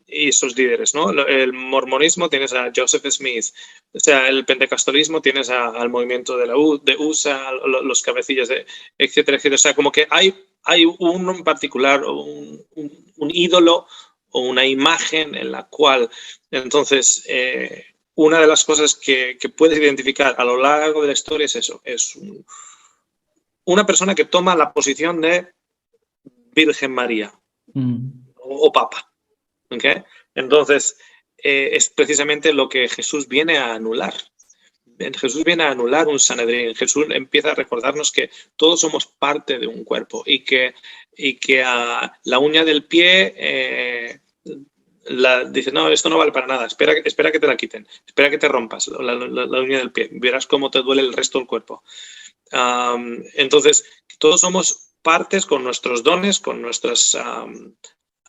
y sus líderes, ¿no? El mormonismo tienes a Joseph Smith, o sea, el pentecostalismo tienes al movimiento de USA, los cabecillas, etcétera, etcétera. O sea, como que hay uno en particular, un ídolo o una imagen en la cual, entonces, una de las cosas que puedes identificar a lo largo de la historia es eso, es una persona que toma la posición de Virgen María o Papa. ¿Okay? Entonces, es precisamente lo que Jesús viene a anular. Jesús viene a anular un Sanedrín. Jesús empieza a recordarnos que todos somos parte de un cuerpo y que la uña del pie dice, no, esto no vale para nada, espera que te la quiten, espera que te rompas la uña del pie, verás cómo te duele el resto del cuerpo. Entonces, todos somos partes con nuestros dones, con nuestras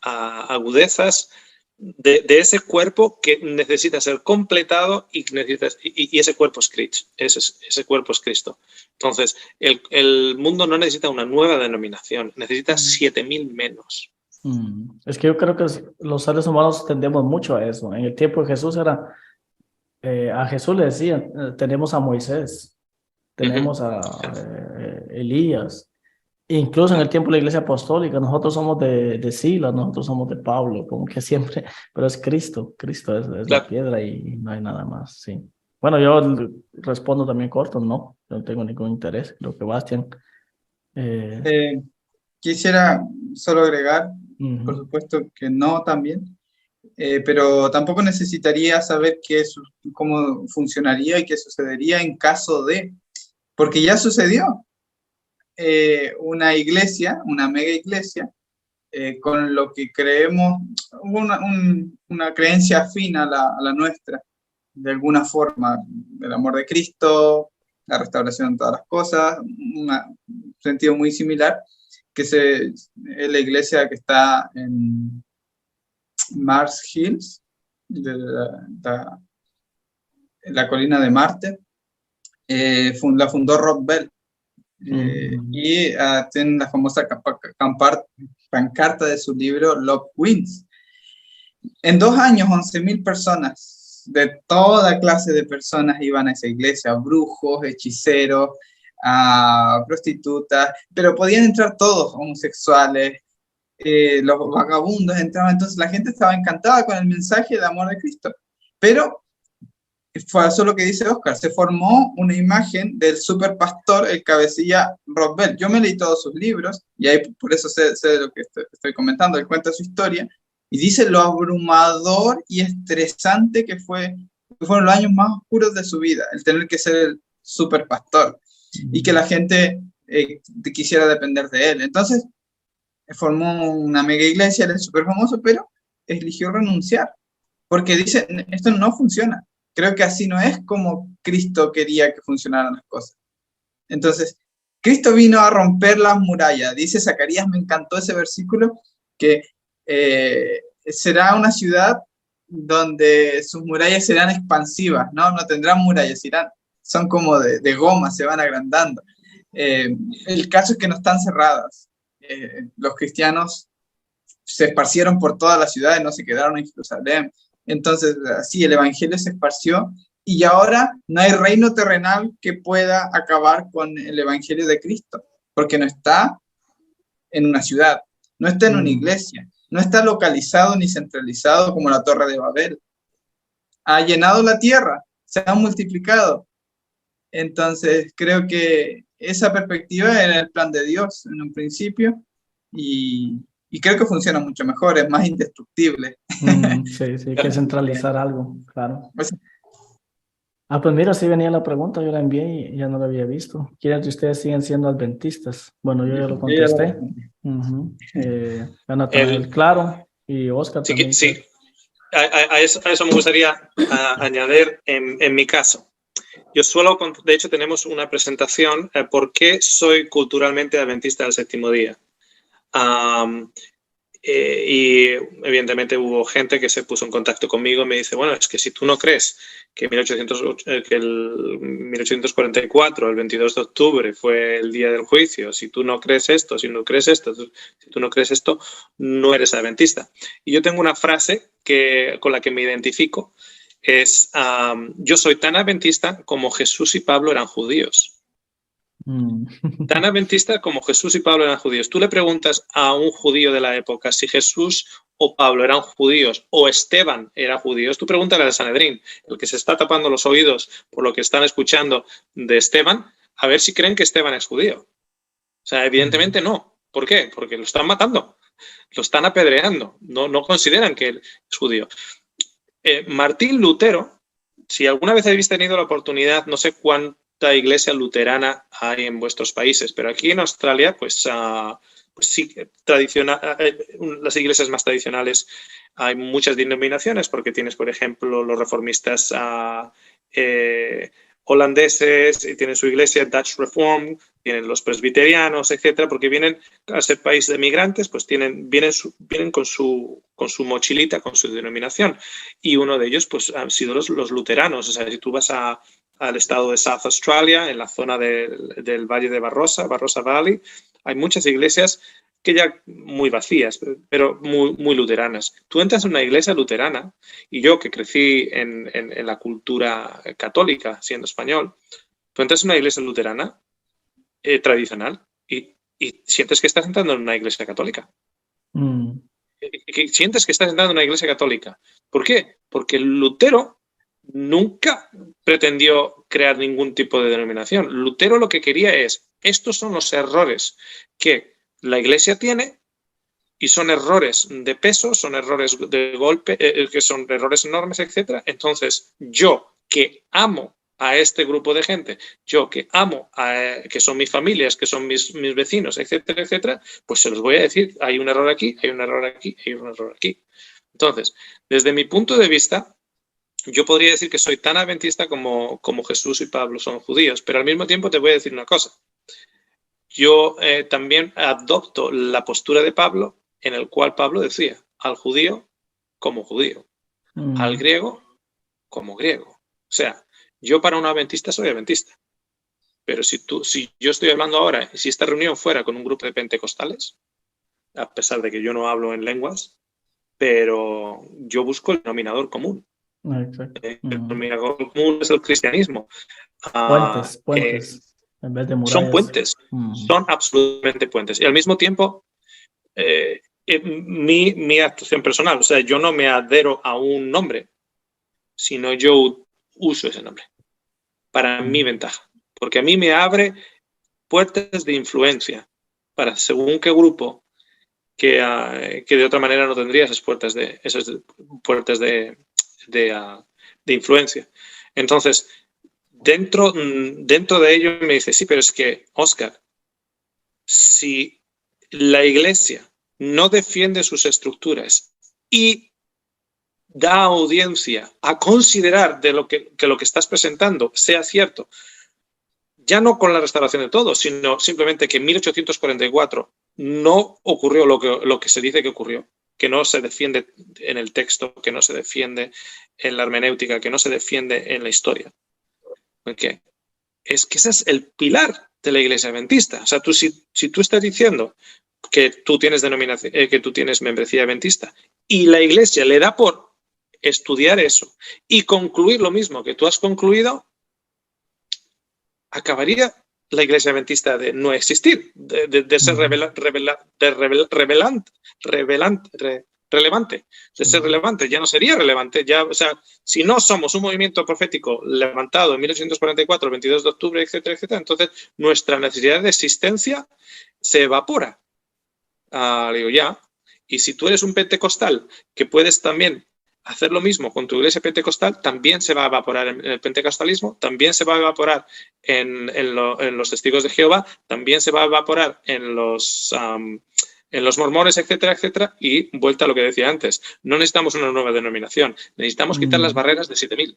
agudezas de ese cuerpo que necesita ser completado y ese cuerpo es Cristo. Ese cuerpo es Cristo. Entonces, el mundo no necesita una nueva denominación, necesita 7.000 menos. Es que yo creo que los seres humanos tendemos mucho a eso. En el tiempo de Jesús a Jesús le decían, tenemos a Moisés, tenemos a Elías. Incluso en el tiempo de la iglesia apostólica, nosotros somos de Silas, nosotros somos de Pablo, como que siempre, pero es Cristo es la piedra y no hay nada más, sí. Bueno, yo respondo también corto, no tengo ningún interés, creo que Bastián. Quisiera solo agregar, por supuesto que no también, pero tampoco necesitaría saber cómo funcionaría y qué sucedería en caso de, porque ya sucedió. Una iglesia, una mega iglesia, con lo que creemos, una creencia afín a la nuestra, de alguna forma, el amor de Cristo, la restauración de todas las cosas, un sentido muy similar, que es la iglesia que está en Mars Hills, la colina de Marte, la fundó Rob Bell. Y tiene la famosa pancarta de su libro Love Wins. En 2 años, 11.000 personas, de toda clase de personas, iban a esa iglesia, brujos, hechiceros, prostitutas, pero podían entrar todos, homosexuales, los vagabundos entraban. Entonces la gente estaba encantada con el mensaje de amor de Cristo, pero fue eso lo que dice Oscar, se formó una imagen del superpastor, el cabecilla Rob Bell. Yo me leí todos sus libros y ahí por eso sé de lo que estoy comentando. Él cuenta su historia y dice lo abrumador y estresante que fueron los años más oscuros de su vida, el tener que ser el superpastor y que la gente quisiera depender de él. Entonces formó una mega iglesia, él es súper famoso, pero eligió renunciar porque dice, esto no funciona. Creo que así no es como Cristo quería que funcionaran las cosas. Entonces, Cristo vino a romper las murallas. Dice Zacarías, me encantó ese versículo, que será una ciudad donde sus murallas serán expansivas, ¿no? No tendrán murallas, son como de goma, se van agrandando. El caso es que no están cerradas. Los cristianos se esparcieron por toda la ciudad y no se quedaron en Jerusalén. Entonces, así el evangelio se esparció y ahora no hay reino terrenal que pueda acabar con el evangelio de Cristo, porque no está en una ciudad, no está en una iglesia, no está localizado ni centralizado como la Torre de Babel. Ha llenado la tierra, se ha multiplicado. Entonces, creo que esa perspectiva era el plan de Dios en un principio y creo que funciona mucho mejor, es más indestructible. Sí, que centralizar algo, claro. Pues mira, sí venía la pregunta, yo la envié y ya no la había visto. ¿Quiénes de ustedes siguen siendo adventistas? Bueno, yo ya lo contesté. Claro, y Oscar también. Sí. A eso me gustaría añadir en mi caso. Yo de hecho tenemos una presentación por qué soy culturalmente adventista del séptimo día. Y evidentemente hubo gente que se puso en contacto conmigo y me dice, bueno, es que si tú no crees que el 1844, el 22 de octubre, fue el día del juicio, si tú no crees esto, si tú no crees esto, no eres adventista. Y yo tengo una frase con la que me identifico, es, yo soy tan adventista como Jesús y Pablo eran judíos. Tan adventista como Jesús y Pablo eran judíos. Tú le preguntas a un judío de la época si Jesús o Pablo eran judíos o Esteban era judío, tú pregúntale al Sanedrín, el que se está tapando los oídos por lo que están escuchando de Esteban, a ver si creen que Esteban es judío. O sea, evidentemente no. ¿Por qué? Porque lo están matando, lo están apedreando, no consideran que él es judío. Martín Lutero, si alguna vez habéis tenido la oportunidad, no sé cuánta iglesia luterana hay en vuestros países, pero aquí en Australia, pues sí, las iglesias más tradicionales hay muchas denominaciones, porque tienes, por ejemplo, los reformistas holandeses, y tienen su iglesia Dutch Reform, tienen los presbiterianos, etcétera, porque vienen a ser país de migrantes, pues vienen con su mochilita, con su denominación, y uno de ellos pues han sido los luteranos. O sea, si tú vas al estado de South Australia, en la zona del Valle de Barossa Valley, hay muchas iglesias que ya muy vacías, pero muy luteranas. Tú entras en una iglesia luterana, y yo que crecí en la cultura católica, siendo español, tú entras en una iglesia luterana tradicional y sientes que estás entrando en una iglesia católica. Sientes que estás entrando en una iglesia católica. ¿Por qué? Porque Lutero nunca pretendió crear ningún tipo de denominación. Lutero lo que quería es, estos son los errores que la iglesia tiene, y son errores de peso, son errores de golpe, que son errores enormes, etc. Entonces, yo que amo a este grupo de gente, yo que amo que son mis familias, que son mis vecinos, etcétera, etcétera, pues se los voy a decir, hay un error aquí, hay un error aquí, hay un error aquí. Entonces, desde mi punto de vista, yo podría decir que soy tan adventista como Jesús y Pablo son judíos, pero al mismo tiempo te voy a decir una cosa. Yo también adopto la postura de Pablo, en el cual Pablo decía, al judío como judío, al griego como griego. O sea, yo para un adventista soy adventista, pero si yo estoy hablando ahora, si esta reunión fuera con un grupo de pentecostales, a pesar de que yo no hablo en lenguas, pero yo busco el denominador común. Exacto. El denominador común es el cristianismo. Puentes. En vez de murallas. Son puentes, son absolutamente puentes. Y al mismo tiempo, mi actuación personal, o sea, yo no me adhiero a un nombre, sino yo uso ese nombre para mi ventaja, porque a mí me abre puertas de influencia para según qué grupo que de otra manera no tendría esas puertas de influencia. Entonces, dentro de ello me dice, sí, pero es que, Óscar, si la Iglesia no defiende sus estructuras y da audiencia a considerar de que lo que estás presentando sea cierto, ya no con la restauración de todo, sino simplemente que en 1844 no ocurrió lo que se dice que ocurrió, que no se defiende en el texto, que no se defiende en la hermenéutica, que no se defiende en la historia. ¿Okay? Es que ese es el pilar de la Iglesia Adventista. O sea, si tú estás diciendo que tú tienes que tú tienes membresía adventista y la Iglesia le da por estudiar eso y concluir lo mismo que tú has concluido, acabaría la Iglesia Adventista de no existir, de ser relevante, de ser relevante, ya no sería relevante. Ya, o sea, si no somos un movimiento profético levantado en 1844, el 22 de octubre, etcétera, etcétera, entonces nuestra necesidad de existencia se evapora. Digo, ya. Y si tú eres un pentecostal que puedes también hacer lo mismo con tu iglesia pentecostal, también se va a evaporar en el pentecostalismo, también se va a evaporar en los testigos de Jehová, también se va a evaporar en los mormones, etcétera, etcétera, y vuelta a lo que decía antes, no necesitamos una nueva denominación, necesitamos quitar las barreras de 7.000.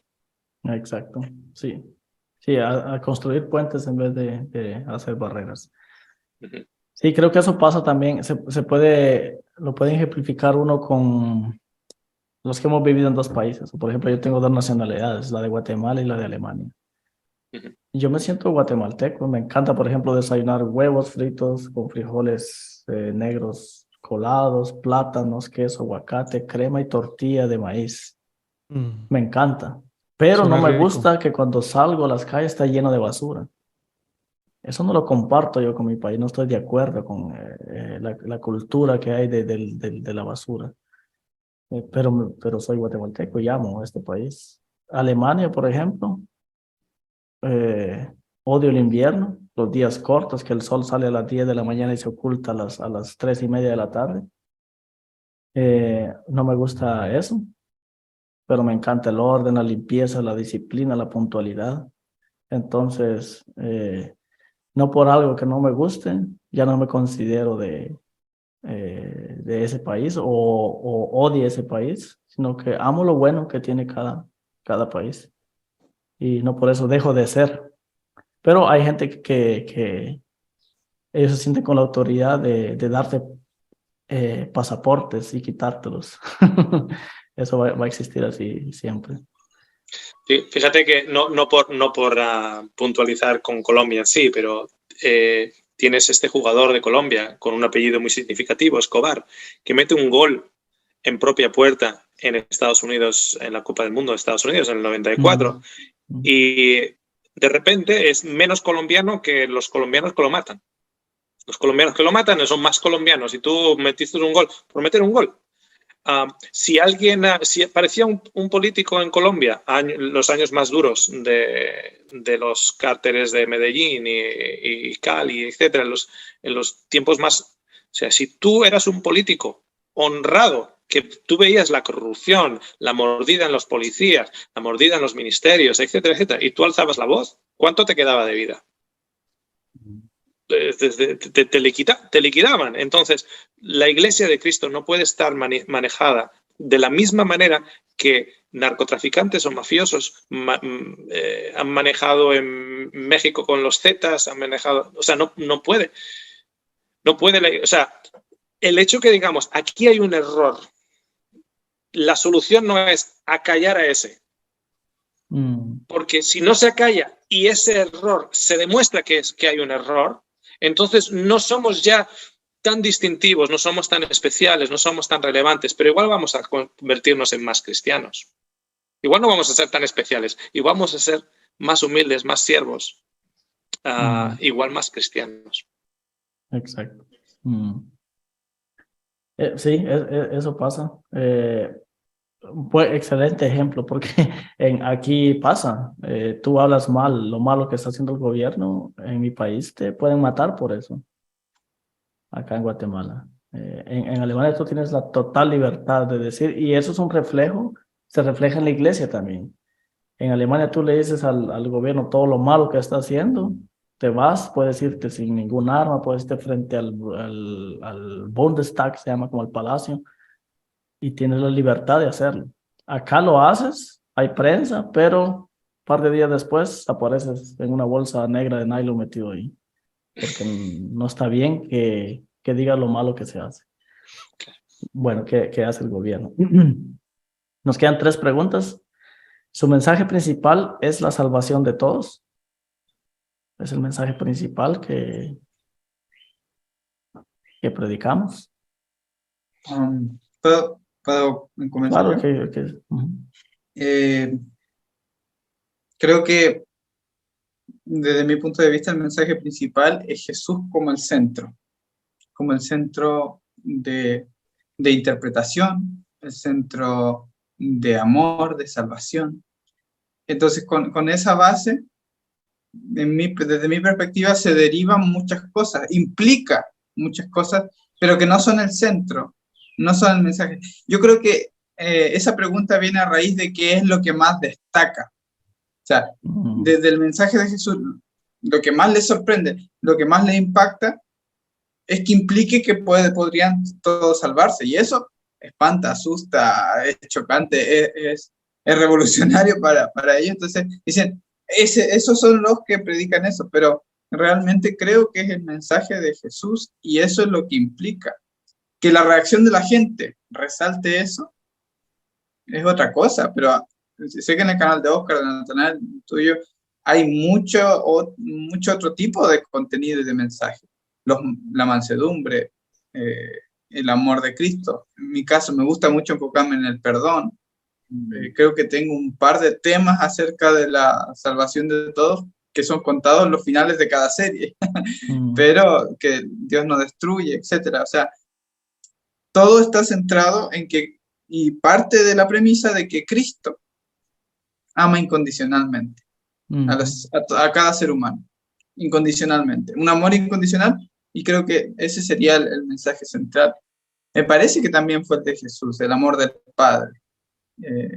Exacto, sí. Sí, a construir puentes en vez de hacer barreras. Uh-huh. Sí, creo que eso pasa también, lo pueden ejemplificar uno con los que hemos vivido en dos países. Por ejemplo, yo tengo dos nacionalidades, la de Guatemala y la de Alemania. Uh-huh. Yo me siento guatemalteco, me encanta, por ejemplo, desayunar huevos fritos con frijoles negros colados, plátanos, queso, aguacate, crema y tortilla de maíz. Me encanta, pero Suena no me rico. gusta que cuando salgo a las calles está lleno de basura. Eso no lo comparto yo con mi país, no estoy de acuerdo con la cultura que hay de la basura. Pero soy guatemalteco y amo este país. Alemania, por ejemplo, odio el invierno, los días cortos, que el sol sale a las 10 de la mañana y se oculta a las 3:30 de la tarde. No me gusta eso, pero me encanta el orden, la limpieza, la disciplina, la puntualidad. Entonces, no por algo que no me guste, ya no me considero de ese país o odie ese país, sino que amo lo bueno que tiene cada país y no por eso dejo de ser. Pero hay gente que ellos se sienten con la autoridad de darte pasaportes y quitártelos. Eso va a existir así siempre. Sí, fíjate que no por puntualizar con Colombia en sí, pero tienes este jugador de Colombia con un apellido muy significativo, Escobar, que mete un gol en propia puerta en Estados Unidos, en la Copa del Mundo de Estados Unidos en el 94, y de repente es menos colombiano que los colombianos que lo matan. Los colombianos que lo matan son más colombianos y tú metiste un gol por meter un gol. Si aparecía un político en Colombia, los años más duros de los cárteles de Medellín y Cali, etcétera, en los tiempos más, o sea, si tú eras un político honrado, que tú veías la corrupción, la mordida en los policías, la mordida en los ministerios, etcétera, etcétera, y tú alzabas la voz, ¿cuánto te quedaba de vida? Te liquidaban. Entonces, la Iglesia de Cristo no puede estar manejada de la misma manera que narcotraficantes o mafiosos han manejado en México con los Zetas, han manejado, o sea, no puede. No puede, o sea, el hecho que digamos, aquí hay un error, la solución no es acallar a ese. Porque si no se acalla y ese error se demuestra que hay un error, entonces no somos ya tan distintivos, no somos tan especiales, no somos tan relevantes, pero igual vamos a convertirnos en más cristianos. Igual no vamos a ser tan especiales, igual vamos a ser más humildes, más siervos, igual más cristianos. Exacto. Sí, eso pasa. Pues excelente ejemplo, porque aquí pasa, tú hablas mal, lo malo que está haciendo el gobierno en mi país, te pueden matar por eso, acá en Guatemala. En Alemania tú tienes la total libertad de decir, y eso es un reflejo, se refleja en la iglesia también. En Alemania tú le dices al gobierno todo lo malo que está haciendo, te vas, puedes irte sin ningún arma, puedes irte frente al Bundestag, se llama como el palacio, y tienes la libertad de hacerlo. Acá lo haces, hay prensa, pero un par de días después apareces en una bolsa negra de nylon metido ahí, porque no está bien que diga lo malo que se hace. Bueno, ¿qué hace el gobierno? Nos quedan 3 preguntas. Su mensaje principal es la salvación de todos. Es el mensaje principal que predicamos. ¿Puedo comenzar Claro yo? que Eh, Creo que desde mi punto de vista el mensaje principal es Jesús como el centro de interpretación, el centro de amor, de salvación. Entonces, con esa base, desde mi perspectiva, se derivan muchas cosas, implica muchas cosas, pero que no son el centro, no son el mensaje. Yo creo que esa pregunta viene a raíz de qué es lo que más destaca. O sea, desde el mensaje de Jesús, lo que más le sorprende, lo que más le impacta, es que implique que podrían todos salvarse. Y eso espanta, asusta, es chocante, es revolucionario para ellos. Entonces dicen, esos son los que predican eso, pero realmente creo que es el mensaje de Jesús y eso es lo que implica. Que la reacción de la gente resalte eso es otra cosa, pero sé que en el canal de Oscar, de Natanael, tuyo, hay mucho otro tipo de contenido y de mensaje. La mansedumbre, el amor de Cristo. En mi caso me gusta mucho enfocarme en el perdón. Creo que tengo un par de temas acerca de la salvación de todos que son contados en los finales de cada serie, pero que Dios no destruye, etcétera. O sea, todo está centrado en que, y parte de la premisa de que Cristo ama incondicionalmente a cada ser humano, incondicionalmente. Un amor incondicional, y creo que ese sería el mensaje central. Me parece que también fue el de Jesús, el amor del Padre.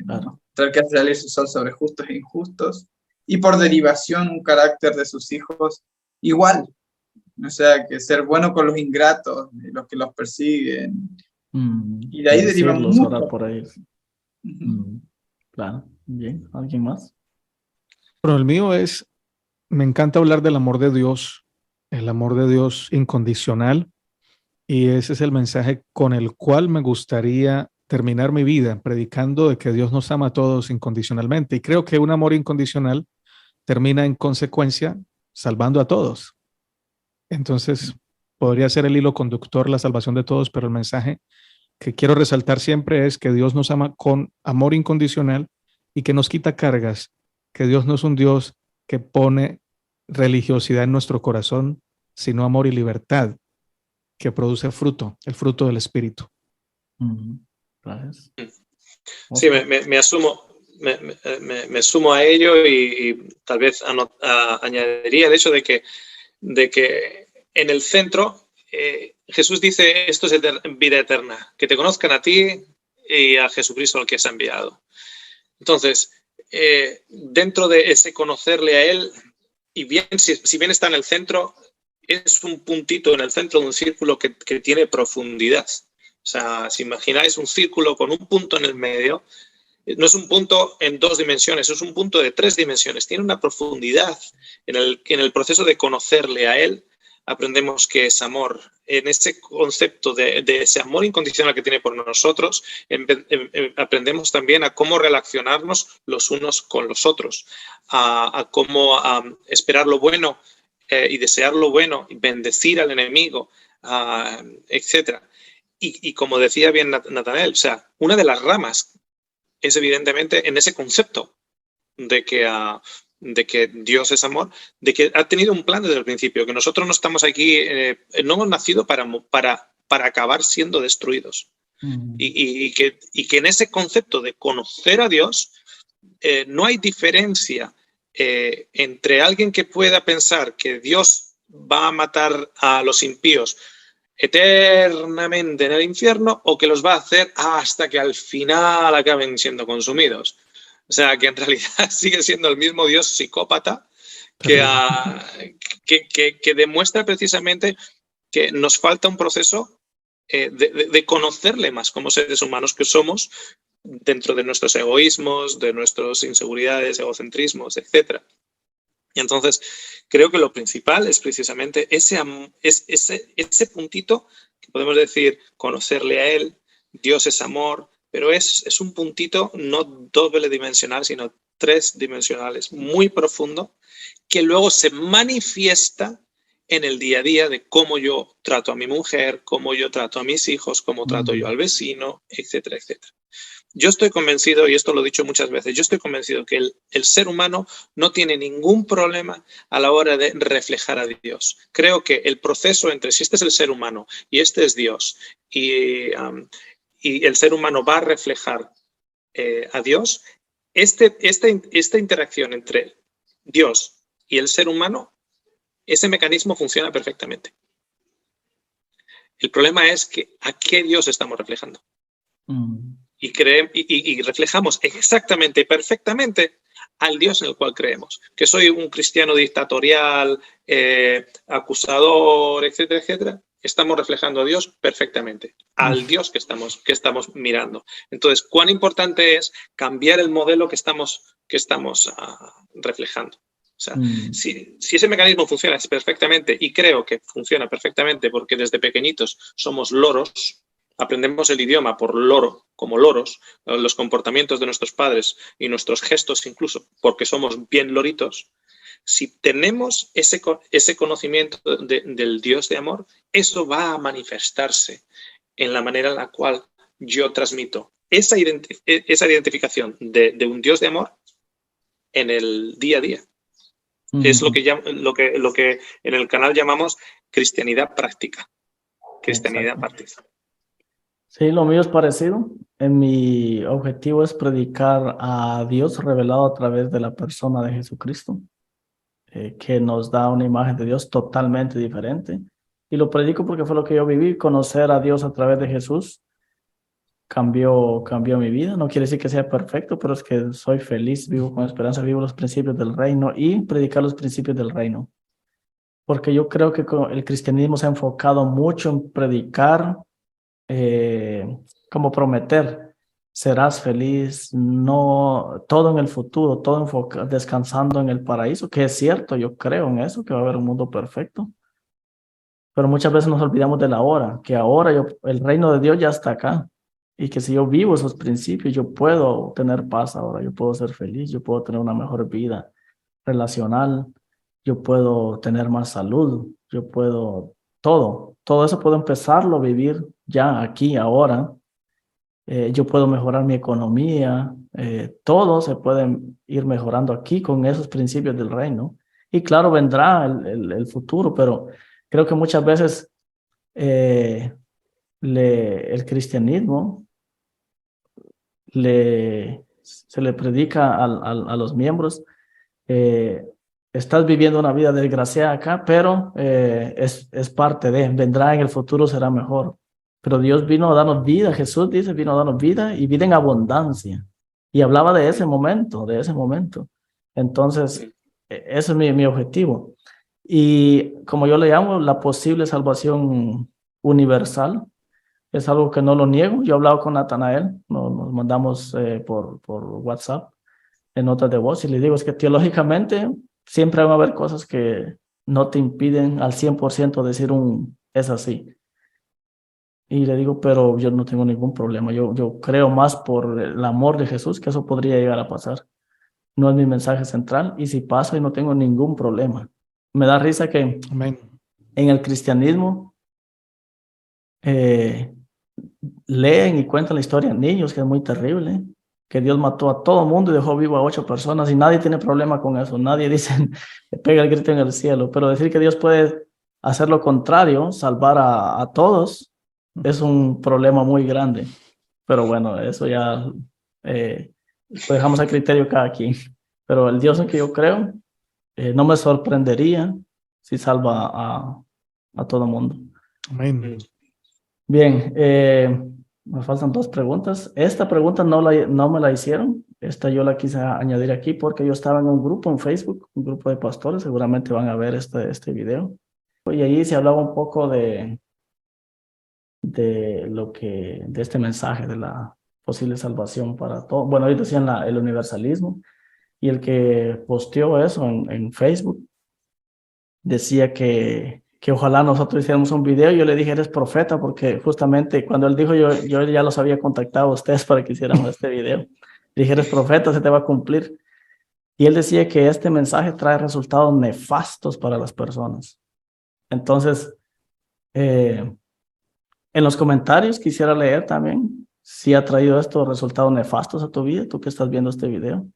claro. Mostrar que hace salir su sol sobre justos e injustos, y por derivación un carácter de sus hijos igual. O sea, que ser bueno con los ingratos, los que los persiguen, y de ahí derivan Bendecirlos, muchas orar por ellos. cosas. Claro, bien. ¿Alguien más? Bueno, el mío es, me encanta hablar del amor de Dios, el amor de Dios incondicional, y ese es el mensaje con el cual me gustaría terminar mi vida, predicando de que Dios nos ama a todos incondicionalmente. Y creo que un amor incondicional termina en consecuencia salvando a todos. Entonces, podría ser el hilo conductor la salvación de todos, pero el mensaje que quiero resaltar siempre es que Dios nos ama con amor incondicional y que nos quita cargas, que Dios no es un Dios que pone religiosidad en nuestro corazón, sino amor y libertad, que produce fruto, el fruto del Espíritu. Gracias. Sí, me sumo a ello y tal vez añadiría el hecho de que en el centro Jesús dice esto es vida eterna, que te conozcan a ti y a Jesucristo al que has enviado. Entonces, dentro de ese conocerle a Él, y bien, si bien está en el centro, es un puntito en el centro de un círculo que tiene profundidad. O sea, si imagináis un círculo con un punto en el medio, no es un punto en 2 dimensiones, es un punto de 3 dimensiones. Tiene una profundidad en el proceso de conocerle a Él. Aprendemos que es amor. En ese concepto de ese amor incondicional que tiene por nosotros, aprendemos también a cómo relacionarnos los unos con los otros, a cómo esperar lo bueno y desear lo bueno, y bendecir al enemigo, etc. Y como decía bien Natanael, o sea, una de las ramas es evidentemente en ese concepto de que Dios es amor, de que ha tenido un plan desde el principio, que nosotros no estamos aquí, no hemos nacido para acabar siendo destruidos. Y que en ese concepto de conocer a Dios no hay diferencia entre alguien que pueda pensar que Dios va a matar a los impíos eternamente en el infierno o que los va a hacer hasta que al final acaben siendo consumidos. O sea, que en realidad sigue siendo el mismo Dios psicópata que demuestra precisamente que nos falta un proceso de conocerle más como seres humanos que somos dentro de nuestros egoísmos, de nuestras inseguridades, egocentrismos, etc. Y entonces creo que lo principal es precisamente ese puntito que podemos decir conocerle a Él, Dios es amor, pero es un puntito no doble dimensional, sino tridimensional, muy profundo, que luego se manifiesta en el día a día de cómo yo trato a mi mujer, cómo yo trato a mis hijos, cómo trato yo al vecino, etcétera, etcétera. Yo estoy convencido, y esto lo he dicho muchas veces, yo estoy convencido que el ser humano no tiene ningún problema a la hora de reflejar a Dios. Creo que el proceso entre si este es el ser humano y este es Dios, y el ser humano va a reflejar a Dios, esta interacción entre Dios y el ser humano, ese mecanismo funciona perfectamente. El problema es que ¿a qué Dios estamos reflejando? Y reflejamos exactamente y perfectamente al Dios en el cual creemos. Que soy un cristiano dictatorial, acusador, etcétera, etcétera. Estamos reflejando a Dios perfectamente, al Dios que estamos mirando. Entonces, ¿cuán importante es cambiar el modelo que estamos reflejando? O sea, si ese mecanismo funciona perfectamente, y creo que funciona perfectamente porque desde pequeñitos somos loros, aprendemos el idioma por loro, como loros, los comportamientos de nuestros padres y nuestros gestos incluso, porque somos bien loritos. Si tenemos ese conocimiento del Dios de amor, eso va a manifestarse en la manera en la cual yo transmito esa identificación de un Dios de amor en el día a día. Es lo que en el canal llamamos cristianidad práctica. Cristianidad práctica. Sí, lo mío es parecido. Mi objetivo es predicar a Dios revelado a través de la persona de Jesucristo, que nos da una imagen de Dios totalmente diferente. Y lo predico porque fue lo que yo viví. Conocer a Dios a través de Jesús cambió mi vida. No quiere decir que sea perfecto, pero es que soy feliz, vivo con esperanza, vivo los principios del reino y predicar los principios del reino. Porque yo creo que el cristianismo se ha enfocado mucho en predicar, como prometer, serás feliz, no, todo en el futuro, todo descansando en el paraíso, que es cierto, yo creo en eso, que va a haber un mundo perfecto. Pero muchas veces nos olvidamos de la hora, que ahora el reino de Dios ya está acá. Y que si yo vivo esos principios, yo puedo tener paz ahora, yo puedo ser feliz, yo puedo tener una mejor vida relacional, yo puedo tener más salud, yo puedo todo eso puedo empezarlo a vivir ya aquí, ahora. Yo puedo mejorar mi economía, todo se puede ir mejorando aquí con esos principios del reino. Y claro, vendrá el futuro, pero creo que muchas veces el cristianismo se le predica a los miembros, estás viviendo una vida desgraciada acá, pero es parte vendrá en el futuro, será mejor. Pero Dios vino a darnos vida, Jesús dice, vino a darnos vida y vida en abundancia. Y hablaba de ese momento. Entonces, ese es mi objetivo. Y como yo le llamo, la posible salvación universal, es algo que no lo niego. Yo he hablado con Natanael, nos mandamos por WhatsApp en notas de voz y le digo, es que teológicamente siempre van a haber cosas que no te impiden al 100% decir es así. Y le digo, pero yo no tengo ningún problema. Yo creo más por el amor de Jesús que eso podría llegar a pasar. No es mi mensaje central y si pasa, y no tengo ningún problema. Me da risa que Amén. En el cristianismo leen y cuentan la historia de niños, que es muy terrible, que Dios mató a todo mundo y dejó vivo a 8 personas y nadie tiene problema con eso. Nadie dice, pega el grito en el cielo. Pero decir que Dios puede hacer lo contrario, salvar a todos, es un problema muy grande. Pero bueno, eso ya lo dejamos a criterio de cada quien. Pero el Dios en que yo creo, no me sorprendería si salva a todo mundo. Amén. Bien, me faltan 2 preguntas. Esta pregunta no me la hicieron. Esta yo la quise añadir aquí porque yo estaba en un grupo en Facebook, un grupo de pastores, seguramente van a ver este video. Y ahí se hablaba un poco de este mensaje de la posible salvación para todos. Bueno, ellos decían el universalismo, y el que posteó eso en Facebook decía que ojalá nosotros hiciéramos un video. Yo le dije, eres profeta, porque justamente cuando él dijo, yo ya los había contactado a ustedes para que hiciéramos este video. Le dije, eres profeta, se te va a cumplir. Y él decía que este mensaje trae resultados nefastos para las personas. Entonces, en los comentarios quisiera leer también si ha traído estos resultados nefastos a tu vida, tú que estás viendo este video.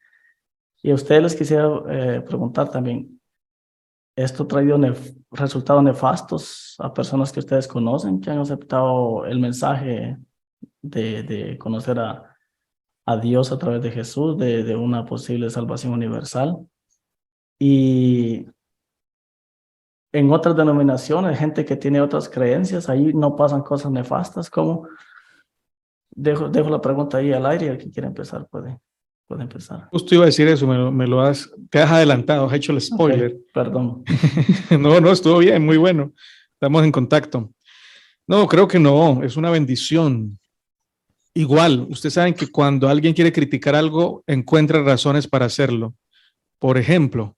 Y a ustedes les quisiera preguntar también, ¿esto ha traído resultados nefastos a personas que ustedes conocen, que han aceptado el mensaje de conocer a Dios a través de Jesús, de una posible salvación universal? Y en otras denominaciones, gente que tiene otras creencias, ahí no pasan cosas nefastas. ¿Cómo? Dejo la pregunta ahí al aire, y el que quiera empezar puede empezar. Justo iba a decir eso, te has adelantado, has hecho el spoiler. Okay, perdón. No, estuvo bien, muy bueno. Estamos en contacto. No, creo que no, es una bendición. Igual, ustedes saben que cuando alguien quiere criticar algo, encuentra razones para hacerlo. Por ejemplo,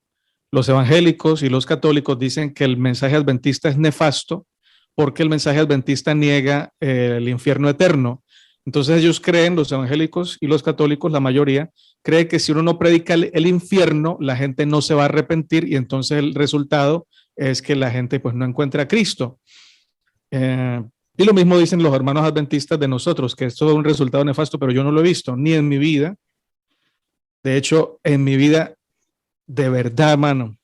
los evangélicos y los católicos dicen que el mensaje adventista es nefasto porque el mensaje adventista niega el infierno eterno. Entonces ellos creen, los evangélicos y los católicos, la mayoría, cree que si uno no predica el infierno, la gente no se va a arrepentir y entonces el resultado es que la gente pues no encuentra a Cristo. Y lo mismo dicen los hermanos adventistas de nosotros, que esto es un resultado nefasto, pero yo no lo he visto ni en mi vida. De hecho, en mi vida, de verdad, hermano,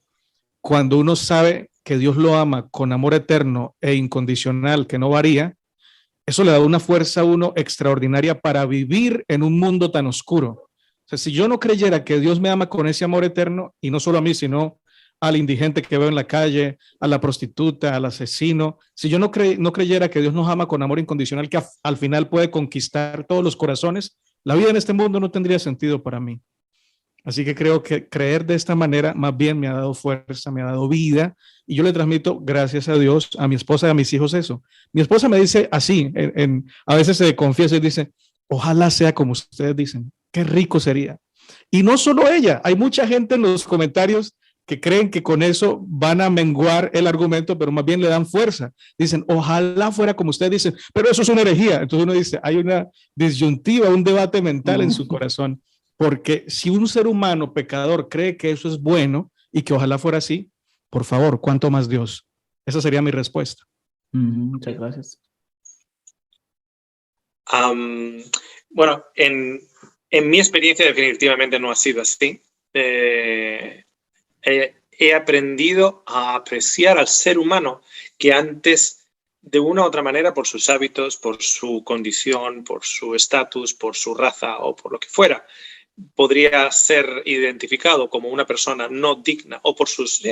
cuando uno sabe que Dios lo ama con amor eterno e incondicional, que no varía, eso le da una fuerza a uno extraordinaria para vivir en un mundo tan oscuro. O sea, si yo no creyera que Dios me ama con ese amor eterno, y no solo a mí, sino al indigente que veo en la calle, a la prostituta, al asesino, si yo no creyera que Dios nos ama con amor incondicional, que al final puede conquistar todos los corazones, la vida en este mundo no tendría sentido para mí. Así que creo que creer de esta manera más bien me ha dado fuerza, me ha dado vida, y yo le transmito, gracias a Dios, a mi esposa y a mis hijos eso. Mi esposa me dice así, a veces se confiesa y dice, ojalá sea como ustedes dicen, qué rico sería. Y no solo ella, hay mucha gente en los comentarios que creen que con eso van a menguar el argumento, pero más bien le dan fuerza. Dicen, ojalá fuera como ustedes dicen, pero eso es una herejía. Entonces uno dice, hay una disyuntiva, un debate mental en su corazón. Porque si un ser humano pecador cree que eso es bueno y que ojalá fuera así, por favor, ¿cuánto más Dios? Esa sería mi respuesta. Muchas gracias. Bueno, en mi experiencia definitivamente no ha sido así. He aprendido a apreciar al ser humano que antes, de una u otra manera, por sus hábitos, por su condición, por su estatus, por su raza o por lo que fuera, podría ser identificado como una persona no digna, o por sus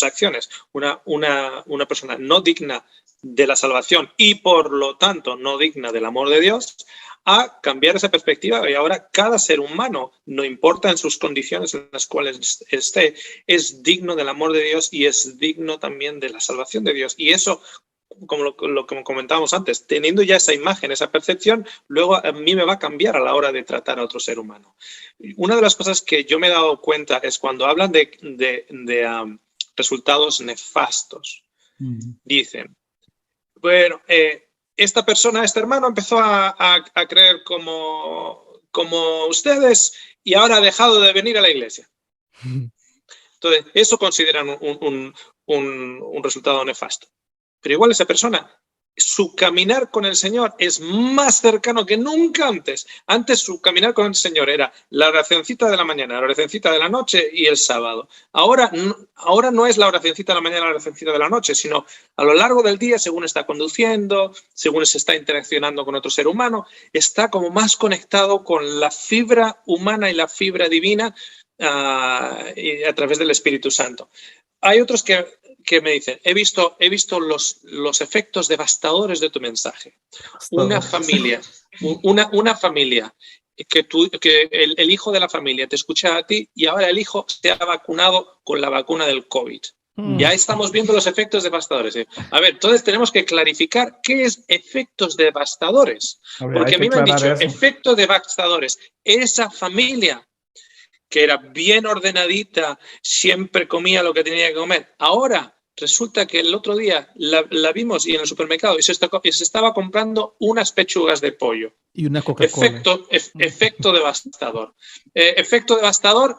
acciones, una persona no digna de la salvación y por lo tanto no digna del amor de Dios, a cambiar esa perspectiva, y ahora cada ser humano, no importa en sus condiciones en las cuales esté, es digno del amor de Dios y es digno también de la salvación de Dios. Y eso, como lo que comentábamos antes, teniendo ya esa imagen, esa percepción, luego a mí me va a cambiar a la hora de tratar a otro ser humano. Una de las cosas que yo me he dado cuenta es cuando hablan de resultados nefastos. Dicen, bueno, esta persona, este hermano empezó a creer como ustedes y ahora ha dejado de venir a la iglesia. Entonces, eso consideran un resultado nefasto. Pero igual esa persona su caminar con el Señor es más cercano que nunca antes. Antes su caminar con el Señor era la oracioncita de la mañana, la oracioncita de la noche y el sábado. Ahora no es la oracioncita de la mañana, la oracioncita de la noche, sino a lo largo del día, según está conduciendo, según se está interaccionando con otro ser humano, está como más conectado con la fibra humana y la fibra divina a través del Espíritu Santo. Hay otros que me dicen, he visto los efectos devastadores de tu mensaje. Una familia que el hijo de la familia te escucha a ti y ahora el hijo se ha vacunado con la vacuna del COVID. Ya estamos viendo los efectos devastadores. A ver, entonces tenemos que clarificar qué es efectos devastadores. Porque a mí me han dicho, efectos devastadores. Esa familia que era bien ordenadita, siempre comía lo que tenía que comer. Ahora resulta que el otro día la vimos y en el supermercado y se estaba comprando unas pechugas de pollo. Y una Coca-Cola. Efecto devastador. Efecto devastador,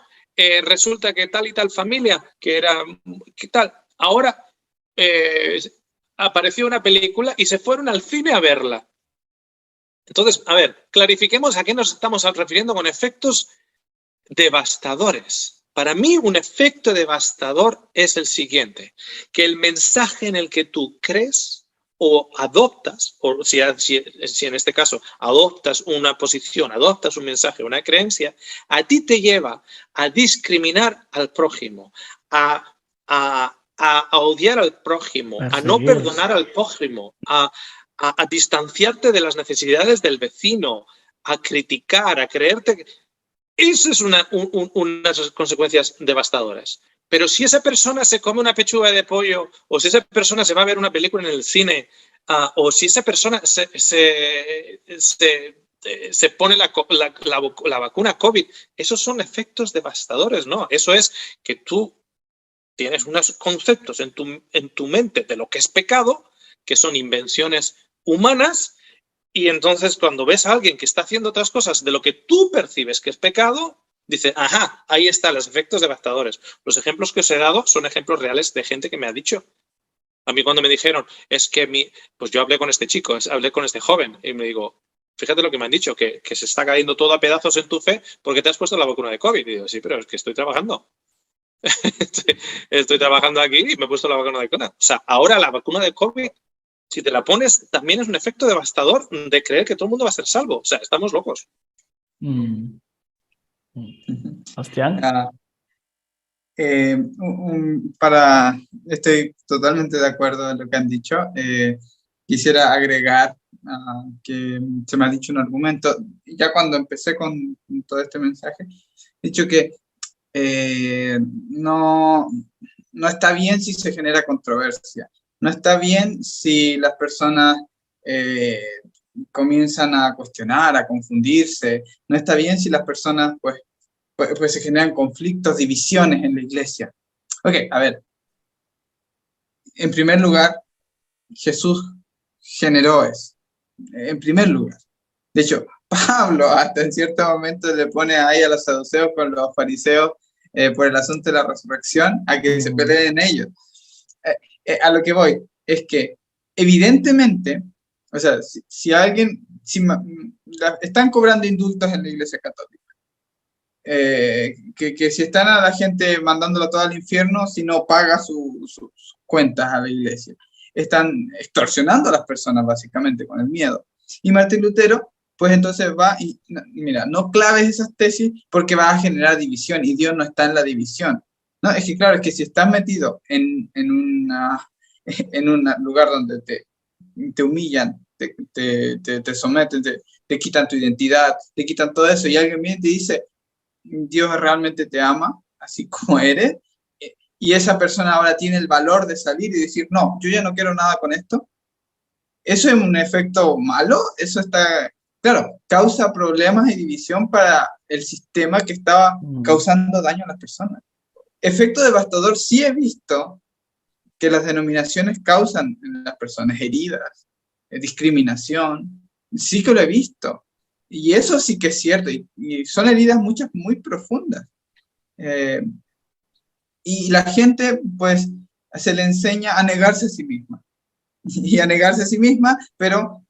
resulta que tal y tal familia, ¿qué tal? Ahora apareció una película y se fueron al cine a verla. Entonces, a ver, clarifiquemos a qué nos estamos refiriendo con efectos devastadores. Para mí, un efecto devastador es el siguiente: que el mensaje en el que tú crees o adoptas, o si en este caso adoptas una posición, adoptas un mensaje, una creencia, a ti te lleva a discriminar al prójimo, a odiar al prójimo, a no perdonar al prójimo, a distanciarte de las necesidades del vecino, a criticar, a creerte. Eso es unas consecuencias devastadoras. Pero si esa persona se come una pechuga de pollo, o si esa persona se va a ver una película en el cine, o si esa persona se pone la vacuna COVID, esos son efectos devastadores, ¿no? Eso es que tú tienes unos conceptos en tu mente de lo que es pecado, que son invenciones humanas. Y entonces cuando ves a alguien que está haciendo otras cosas de lo que tú percibes que es pecado, dices, ajá, ahí están los efectos devastadores. Los ejemplos que os he dado son ejemplos reales de gente que me ha dicho. A mí cuando me dijeron, es que pues yo hablé con este chico, hablé con este joven y me digo, fíjate lo que me han dicho, que se está cayendo todo a pedazos en tu fe porque te has puesto la vacuna de COVID. Y digo, sí, pero es que estoy trabajando. Estoy trabajando aquí y me he puesto la vacuna de COVID. O sea, ahora la vacuna de COVID, si te la pones, también es un efecto devastador de creer que todo el mundo va a ser salvo. O sea, estamos locos. Bastián. Estoy totalmente de acuerdo en lo que han dicho. Quisiera agregar que se me ha dicho un argumento. Ya cuando empecé con todo este mensaje, he dicho que no está bien si se genera controversia. No está bien si las personas comienzan a cuestionar, a confundirse. No está bien si las personas pues se generan conflictos, divisiones en la iglesia. Ok, a ver. En primer lugar, Jesús generó eso. En primer lugar. De hecho, Pablo hasta en cierto momento le pone ahí a los saduceos con los fariseos por el asunto de la resurrección, a que se peleen ellos. A lo que voy es que evidentemente, o sea, si están cobrando indultos en la Iglesia Católica, que si están a la gente mandándola toda al infierno si no paga sus cuentas a la Iglesia, están extorsionando a las personas básicamente con el miedo. Y Martín Lutero pues entonces va y mira, no claves esas tesis porque va a generar división y Dios no está en la división. No, es que claro, es que si estás metido en un lugar donde te humillan, te someten, te quitan tu identidad, te quitan todo eso, y alguien viene y te dice, Dios realmente te ama, así como eres, y esa persona ahora tiene el valor de salir y decir, no, yo ya no quiero nada con esto. Eso es un efecto malo, eso está, claro, causa problemas y división para el sistema que estaba causando daño a las personas. Efecto devastador, sí he visto que las denominaciones causan en las personas heridas, discriminación, sí que lo he visto. Y eso sí que es cierto, y son heridas muchas muy profundas. Y la gente, pues, se le enseña a negarse a sí misma. y a negarse a sí misma, pero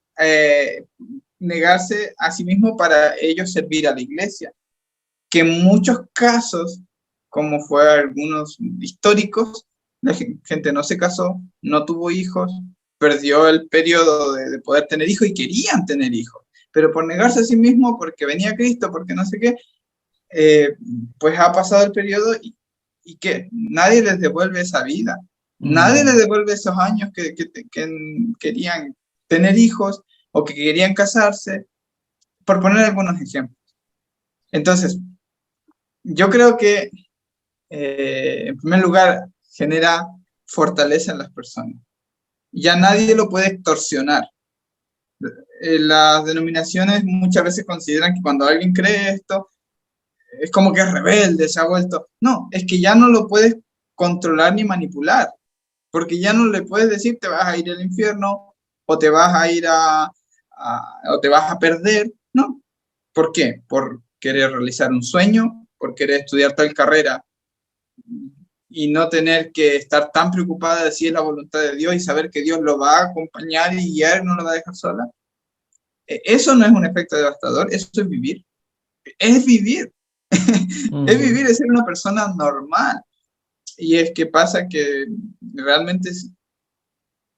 negarse a sí mismo para ellos servir a la iglesia. Que en muchos casos, como fue algunos históricos, la gente no se casó, no tuvo hijos, perdió el periodo de poder tener hijos y querían tener hijos, pero por negarse a sí mismo, porque venía Cristo, porque no sé qué, pues ha pasado el periodo y que nadie les devuelve esa vida, nadie les devuelve esos años que querían tener hijos o que querían casarse, por poner algunos ejemplos. Entonces, yo creo que, en primer lugar, genera fortaleza en las personas. Ya nadie lo puede extorsionar. Las denominaciones muchas veces consideran que cuando alguien cree esto, es como que es rebelde, se ha vuelto. No, es que ya no lo puedes controlar ni manipular, porque ya no le puedes decir te vas a ir al infierno o te vas a ir o te vas a perder. No. ¿Por qué? Por querer realizar un sueño, por querer estudiar tal carrera y no tener que estar tan preocupada de si es la voluntad de Dios y saber que Dios lo va a acompañar y guiar, no lo va a dejar sola. Eso no es un efecto devastador, eso es vivir. Es vivir. Es vivir, es ser una persona normal. Y es que pasa que realmente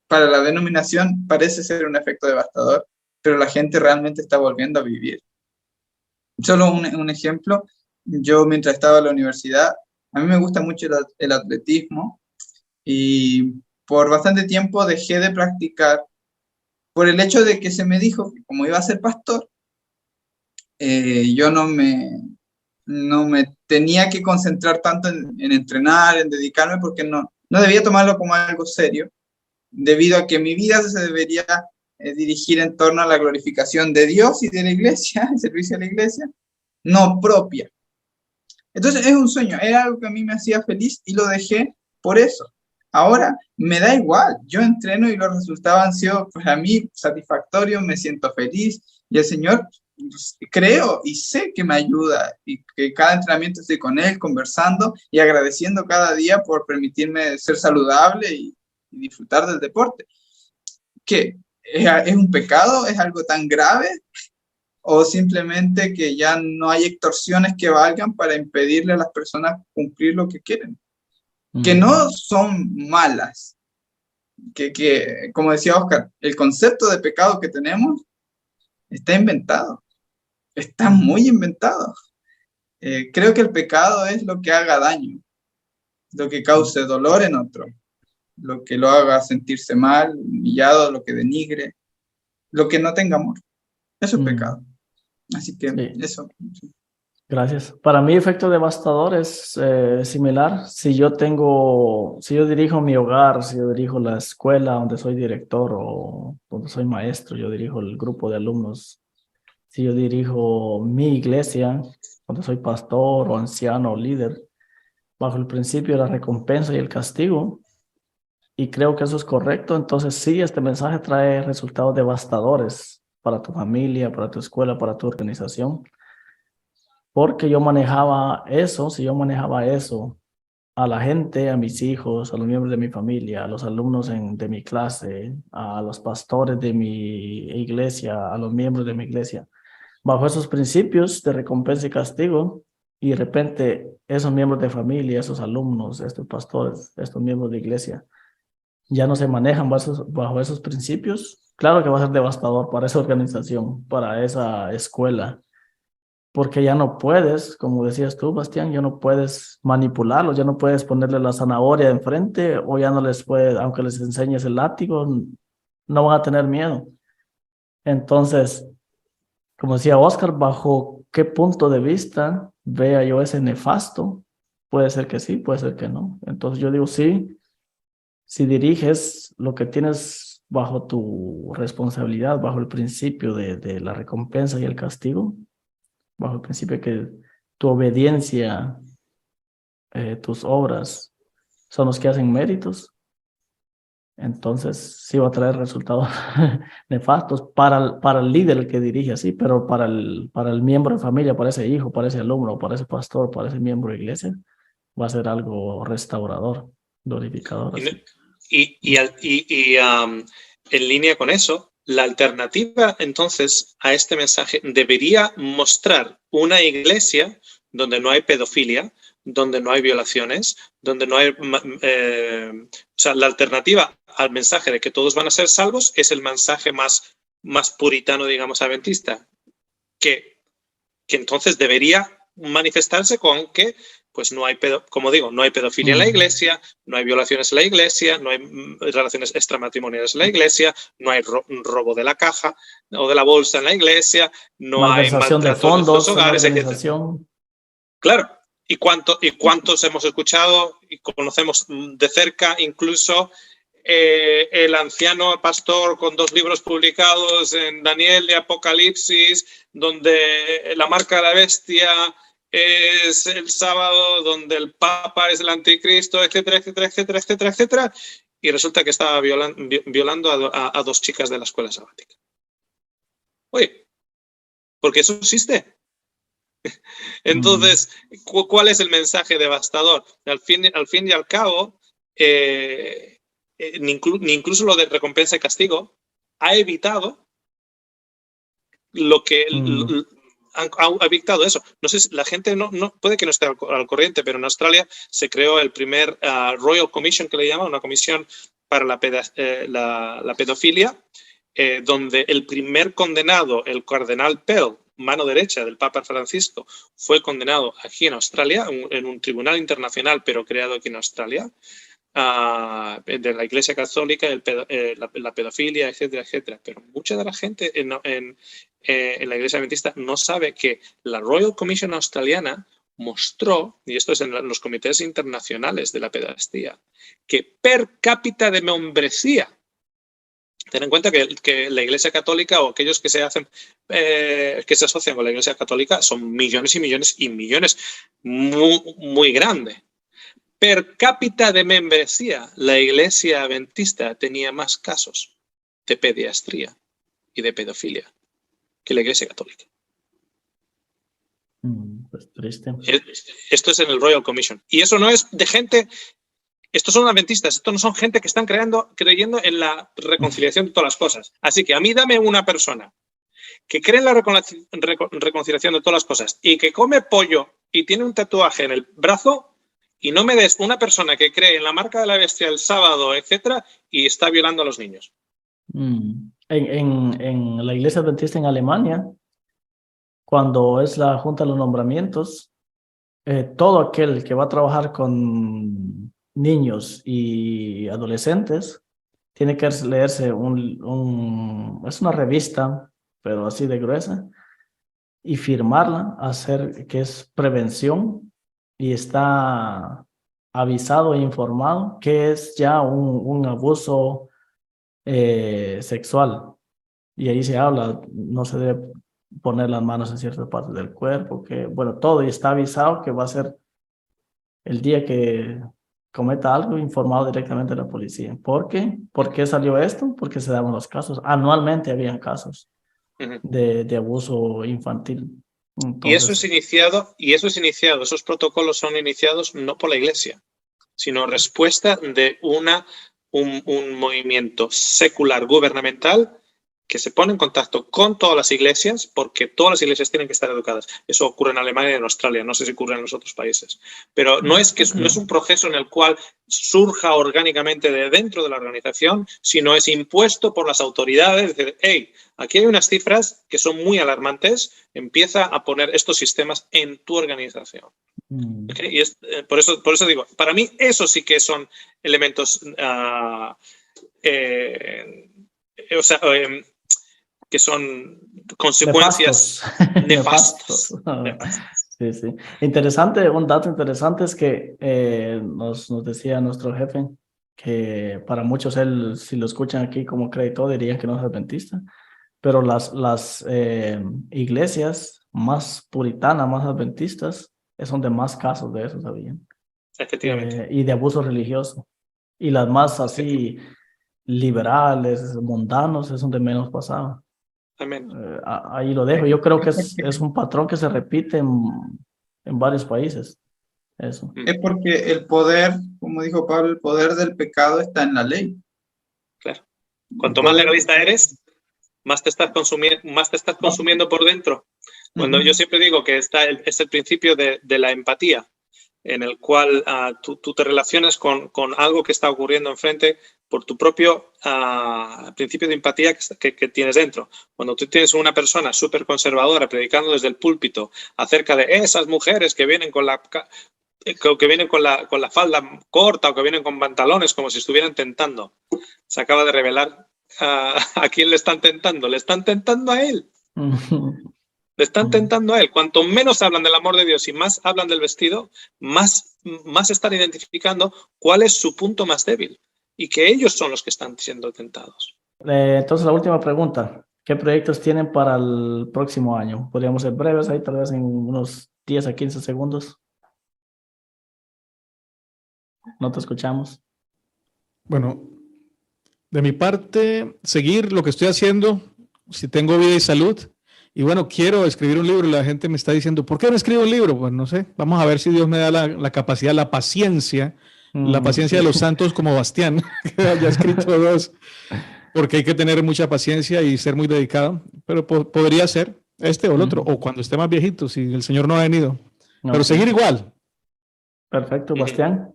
para la denominación parece ser un efecto devastador, pero la gente realmente está volviendo a vivir. Solo un ejemplo, yo mientras estaba en la universidad, a mí me gusta mucho el atletismo y por bastante tiempo dejé de practicar por el hecho de que se me dijo que como iba a ser pastor, yo no me tenía que concentrar tanto en entrenar, en dedicarme, porque no debía tomarlo como algo serio, debido a que mi vida se debería dirigir en torno a la glorificación de Dios y de la iglesia, el servicio a la iglesia, no propia. Entonces es un sueño, era algo que a mí me hacía feliz y lo dejé por eso. Ahora me da igual, yo entreno y los resultados han sido para mí satisfactorios, me siento feliz y el Señor, pues, creo y sé que me ayuda y que cada entrenamiento estoy con Él conversando y agradeciendo cada día por permitirme ser saludable y disfrutar del deporte. ¿Qué? ¿Es un pecado? ¿Es algo tan grave? ¿O simplemente que ya no hay extorsiones que valgan para impedirle a las personas cumplir lo que quieren? Que no son malas, que como decía Oscar, el concepto de pecado que tenemos está inventado, está muy inventado. Creo que el pecado es lo que haga daño, lo que cause dolor en otro, lo que lo haga sentirse mal, humillado, lo que denigre, lo que no tenga amor. Eso es pecado. Así que sí. Eso. Sí. Gracias. Para mí, efecto devastador es similar. Si yo dirijo mi hogar, si yo dirijo la escuela donde soy director o donde soy maestro, yo dirijo el grupo de alumnos. Si yo dirijo mi iglesia, donde soy pastor o anciano o líder, bajo el principio de la recompensa y el castigo, y creo que eso es correcto, entonces sí, este mensaje trae resultados devastadores para tu familia, para tu escuela, para tu organización. Porque yo manejaba eso, si yo manejaba eso a la gente, a mis hijos, a los miembros de mi familia, a los alumnos de mi clase, a los pastores de mi iglesia, a los miembros de mi iglesia, bajo esos principios de recompensa y castigo, y de repente esos miembros de familia, esos alumnos, estos pastores, estos miembros de iglesia, ya no se manejan bajo esos principios, claro que va a ser devastador para esa organización, para esa escuela. Porque ya no puedes, como decías tú, Bastián, ya no puedes manipularlos, ya no puedes ponerle la zanahoria enfrente o ya no les puedes, aunque les enseñes el látigo, no van a tener miedo. Entonces, como decía Oscar, ¿bajo qué punto de vista vea yo ese nefasto? Puede ser que sí, puede ser que no. Entonces yo digo sí, si diriges lo que tienes bajo tu responsabilidad, bajo el principio de la recompensa y el castigo, bajo el principio de que tu obediencia, tus obras son los que hacen méritos, entonces sí va a traer resultados nefastos para el líder que dirige así, pero para el miembro de familia, para ese hijo, para ese alumno, para ese pastor, para ese miembro de iglesia, va a ser algo restaurador, glorificador. Así. En línea con eso, la alternativa entonces a este mensaje debería mostrar una iglesia donde no hay pedofilia, donde no hay violaciones, donde no hay... o sea, la alternativa al mensaje de que todos van a ser salvos es el mensaje más puritano, digamos, adventista, que entonces debería manifestarse con que pues no hay, como digo, no hay pedofilia en la iglesia, no hay violaciones en la iglesia, no hay relaciones extramatrimoniales en la iglesia, no hay robo de la caja o de la bolsa en la iglesia, no hay malversación de maltrato en fondos los hogares, en la etc. organización. Claro. ¿Y cuántos hemos escuchado y conocemos de cerca incluso el anciano pastor con 2 libros publicados en Daniel y Apocalipsis, donde la marca de la bestia es el sábado, donde el Papa es el anticristo, etcétera, etcétera, etcétera, etcétera, etcétera, y resulta que estaba violando a 2 chicas de la escuela sabática? Oye, porque eso existe. Entonces, ¿cuál es el mensaje devastador? Al fin y al cabo, ni incluso lo de recompensa y castigo ha evitado lo que ha evitado eso. No sé si la gente no puede que no esté al corriente, pero en Australia se creó el primer Royal Commission, que le llaman, una comisión para la pedofilia, donde el primer condenado, el cardenal Pell, mano derecha del Papa Francisco, fue condenado aquí en Australia, en un tribunal internacional, pero creado aquí en Australia, de la Iglesia Católica, la pedofilia, etcétera, etcétera. Pero mucha de la gente en la Iglesia Adventista no sabe que la Royal Commission australiana mostró, y esto es en los comités internacionales de la pederastía, que per cápita de membresía, ten en cuenta que la Iglesia Católica o aquellos que se asocian con la Iglesia Católica son millones y millones y millones, muy, muy grande. Per cápita de membresía, la Iglesia Adventista tenía más casos de pediatría y de pedofilia que la Iglesia Católica. Pues triste. Esto es en el Royal Commission. Y eso no es de gente... Estos son adventistas, estos no son gente que están creyendo en la reconciliación de todas las cosas. Así que a mí dame una persona que cree en la reconciliación de todas las cosas y que come pollo y tiene un tatuaje en el brazo, y no me des una persona que cree en la marca de la bestia el sábado, etcétera, y está violando a los niños. En la iglesia adventista en Alemania, cuando es la junta de los nombramientos, todo aquel que va a trabajar con niños y adolescentes tiene que leerse es una revista, pero así de gruesa, y firmarla, hacer que es prevención, y está avisado e informado que es ya un abuso sexual. Y ahí se habla, no se debe poner las manos en ciertas partes del cuerpo, que bueno, todo, y está avisado que va a ser el día que cometa algo informado directamente a la policía. ¿Por qué? ¿Por qué salió esto? Porque se daban los casos. Anualmente habían casos de abuso infantil. Entonces, Y eso es iniciado, esos protocolos son iniciados no por la Iglesia, sino respuesta de un movimiento secular gubernamental que se pone en contacto con todas las iglesias, porque todas las iglesias tienen que estar educadas. Eso ocurre en Alemania y en Australia, no sé si ocurre en los otros países. Pero no es un proceso en el cual surja orgánicamente de dentro de la organización, sino es impuesto por las autoridades. Decir, hey, aquí hay unas cifras que son muy alarmantes, empieza a poner estos sistemas en tu organización. ¿Okay? Y por eso digo, para mí eso sí que son elementos que son consecuencias nefastas. Sí, sí. Interesante, un dato interesante es que nos decía nuestro jefe que para muchos él, si lo escuchan aquí como crédito, dirían que no es adventista, pero las iglesias más puritanas, más adventistas, es donde más casos de eso sabían. Efectivamente. Y de abuso religioso. Y las más así liberales, mundanos, es donde menos pasaba. Amén. Ahí lo dejo. Yo creo que es un patrón que se repite en varios países. Eso. Es porque el poder, como dijo Pablo, el poder del pecado está en la ley. Claro. Cuanto más legalista eres, más te estás consumiendo por dentro. Cuando yo siempre digo que es el principio de la empatía, en el cual tú te relacionas con algo que está ocurriendo enfrente por tu propio principio de empatía que tienes dentro. Cuando tú tienes una persona súper conservadora predicando desde el púlpito acerca de esas mujeres que vienen con la falda corta o que vienen con pantalones como si estuvieran tentando, se acaba de revelar a quién le están tentando. Le están tentando a él. Le están tentando a él. Cuanto menos hablan del amor de Dios y más hablan del vestido, más están identificando cuál es su punto más débil y que ellos son los que están siendo tentados. Entonces, la última pregunta. ¿Qué proyectos tienen para el próximo año? Podríamos ser breves ahí, tal vez en unos 10 a 15 segundos. No te escuchamos. Bueno, de mi parte, seguir lo que estoy haciendo, si tengo vida y salud. Y bueno, quiero escribir un libro. La gente me está diciendo, ¿por qué no escribo un libro? Pues no sé, vamos a ver si Dios me da la capacidad, la paciencia de los santos como Bastián, que haya escrito 2, porque hay que tener mucha paciencia y ser muy dedicado, pero podría ser este o el otro, o cuando esté más viejito, si el Señor no ha venido. Pero seguir igual. Perfecto, Bastián.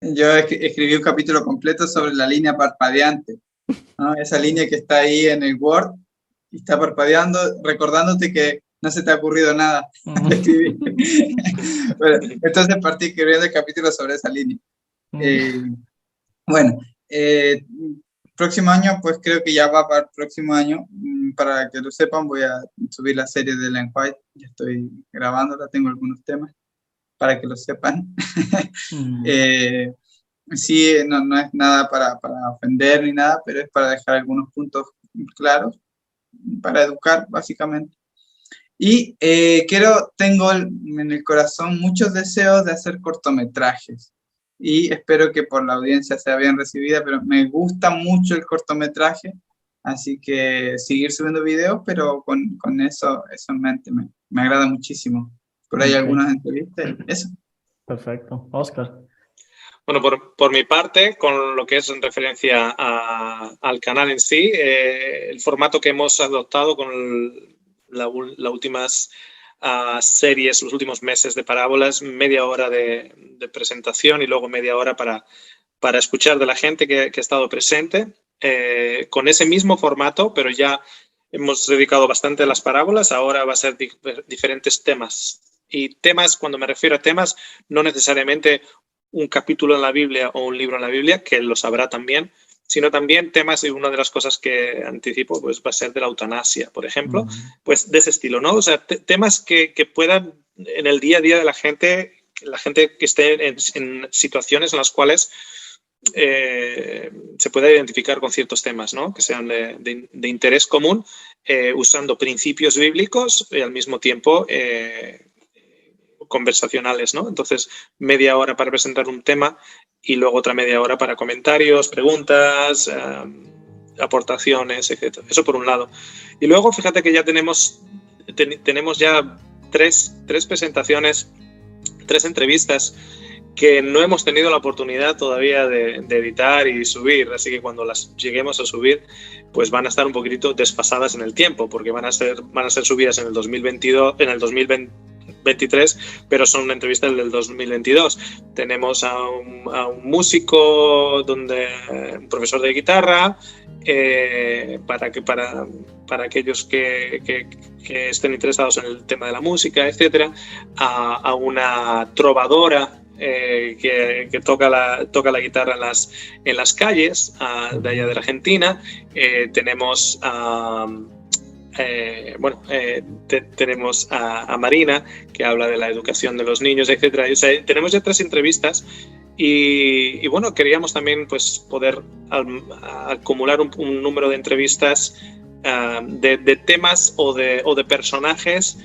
Yo escribí un capítulo completo sobre la línea parpadeante, ¿no? Esa línea que está ahí en el Word y está parpadeando, recordándote que no se te ha ocurrido nada. Bueno, entonces partí escribiendo el capítulo sobre esa línea. Bueno, próximo año, pues creo que ya va para el próximo año. Para que lo sepan, voy a subir la serie de Ellen White. Ya estoy grabándola, tengo algunos temas para que lo sepan. Sí, no es nada para ofender ni nada, pero es para dejar algunos puntos claros, para educar básicamente. Y tengo en el corazón muchos deseos de hacer cortometrajes y espero que por la audiencia sea bien recibida, pero me gusta mucho el cortometraje, así que seguir subiendo videos, pero con eso en mente me agrada muchísimo. Por ahí algunas entrevistas y eso. Perfecto. Oscar. Bueno, por mi parte, con lo que es en referencia al canal en sí, el formato que hemos adoptado con las últimas series, los últimos meses de parábolas, media hora de presentación y luego media hora para escuchar de la gente que ha estado presente. Con ese mismo formato, pero ya hemos dedicado bastante a las parábolas, ahora va a ser diferentes temas. Y temas, cuando me refiero a temas, no necesariamente un capítulo en la Biblia o un libro en la Biblia, que lo sabrá también, sino también temas, y una de las cosas que anticipo pues va a ser de la eutanasia, por ejemplo, pues de ese estilo, ¿no? O sea, temas que puedan en el día a día de la gente que esté en situaciones en las cuales se pueda identificar con ciertos temas, ¿no? Que sean de interés común, usando principios bíblicos y al mismo tiempo conversacionales, ¿no? Entonces, media hora para presentar un tema y luego otra media hora para comentarios, preguntas, aportaciones, etc. Eso por un lado. Y luego, fíjate que ya tenemos ya tres presentaciones, 3 entrevistas que no hemos tenido la oportunidad todavía de editar y subir, así que cuando las lleguemos a subir, pues van a estar un poquitito desfasadas en el tiempo, porque van a ser subidas en el 2022, en el 2023, pero son entrevistas del 2022. Tenemos a un músico, un profesor de guitarra, para aquellos que estén interesados en el tema de la música, etcétera, a una trovadora que toca la guitarra en las calles de allá de la Argentina. Tenemos tenemos a Marina, que habla de la educación de los niños, etcétera. O sea, tenemos ya 3 entrevistas y bueno, queríamos también pues poder acumular un número de entrevistas de temas o de personajes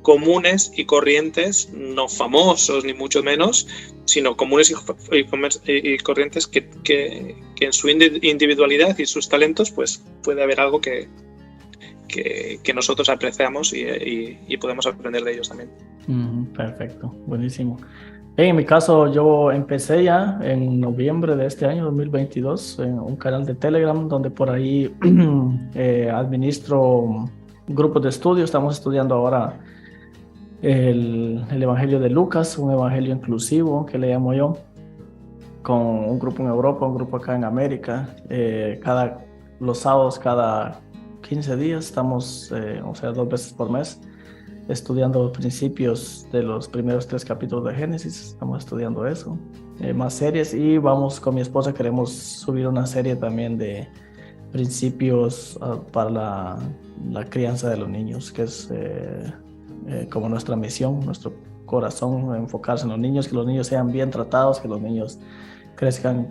comunes y corrientes, no famosos ni mucho menos, sino comunes y corrientes que en su individualidad y sus talentos pues puede haber algo que nosotros apreciamos y podemos aprender de ellos también. Perfecto, buenísimo. En mi caso, yo empecé ya en noviembre de este año 2022 en un canal de Telegram donde por ahí administro grupos de estudio. Estamos estudiando ahora el Evangelio de Lucas, un evangelio inclusivo que le llamo yo, con un grupo en Europa, un grupo acá en América. Los sábados, cada 15 días, estamos, o sea, 2 veces por mes, estudiando los principios de los primeros 3 capítulos de Génesis. Estamos estudiando eso, más series, y vamos con mi esposa, queremos subir una serie también de principios para la crianza de los niños, que es como nuestra misión, nuestro corazón, enfocarse en los niños, que los niños sean bien tratados, que los niños crezcan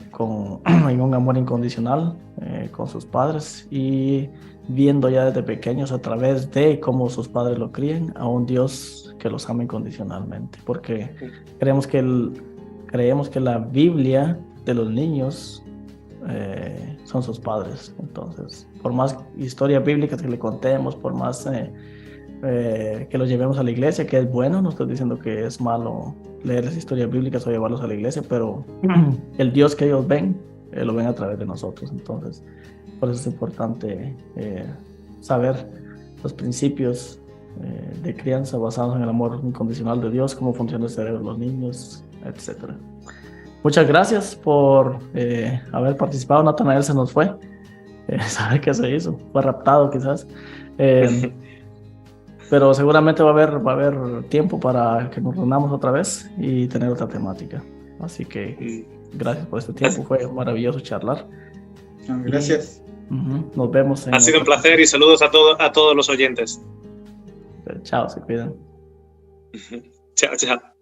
en un amor incondicional con sus padres, y viendo ya desde pequeños, a través de cómo sus padres lo crían, a un Dios que los ama incondicionalmente, porque creemos que la Biblia de los niños son sus padres. Entonces, por más historias bíblicas que le contemos, por más que los llevemos a la iglesia, que es bueno, no estoy diciendo que es malo leer las historias bíblicas o llevarlos a la iglesia, pero el Dios que ellos ven, lo ven a través de nosotros. Entonces, por eso es importante saber los principios de crianza basados en el amor incondicional de Dios, cómo funciona el cerebro de los niños, etc. Muchas gracias por haber participado. Natanael se nos fue. ¿Sabe qué se hizo? Fue raptado quizás. Pero seguramente va a haber tiempo para que nos reunamos otra vez y tener otra temática. Así que gracias por este tiempo. Fue maravilloso charlar. Gracias. Nos vemos. Ha sido un placer y saludos a todos los oyentes. Chao, se cuidan. Chao, chao.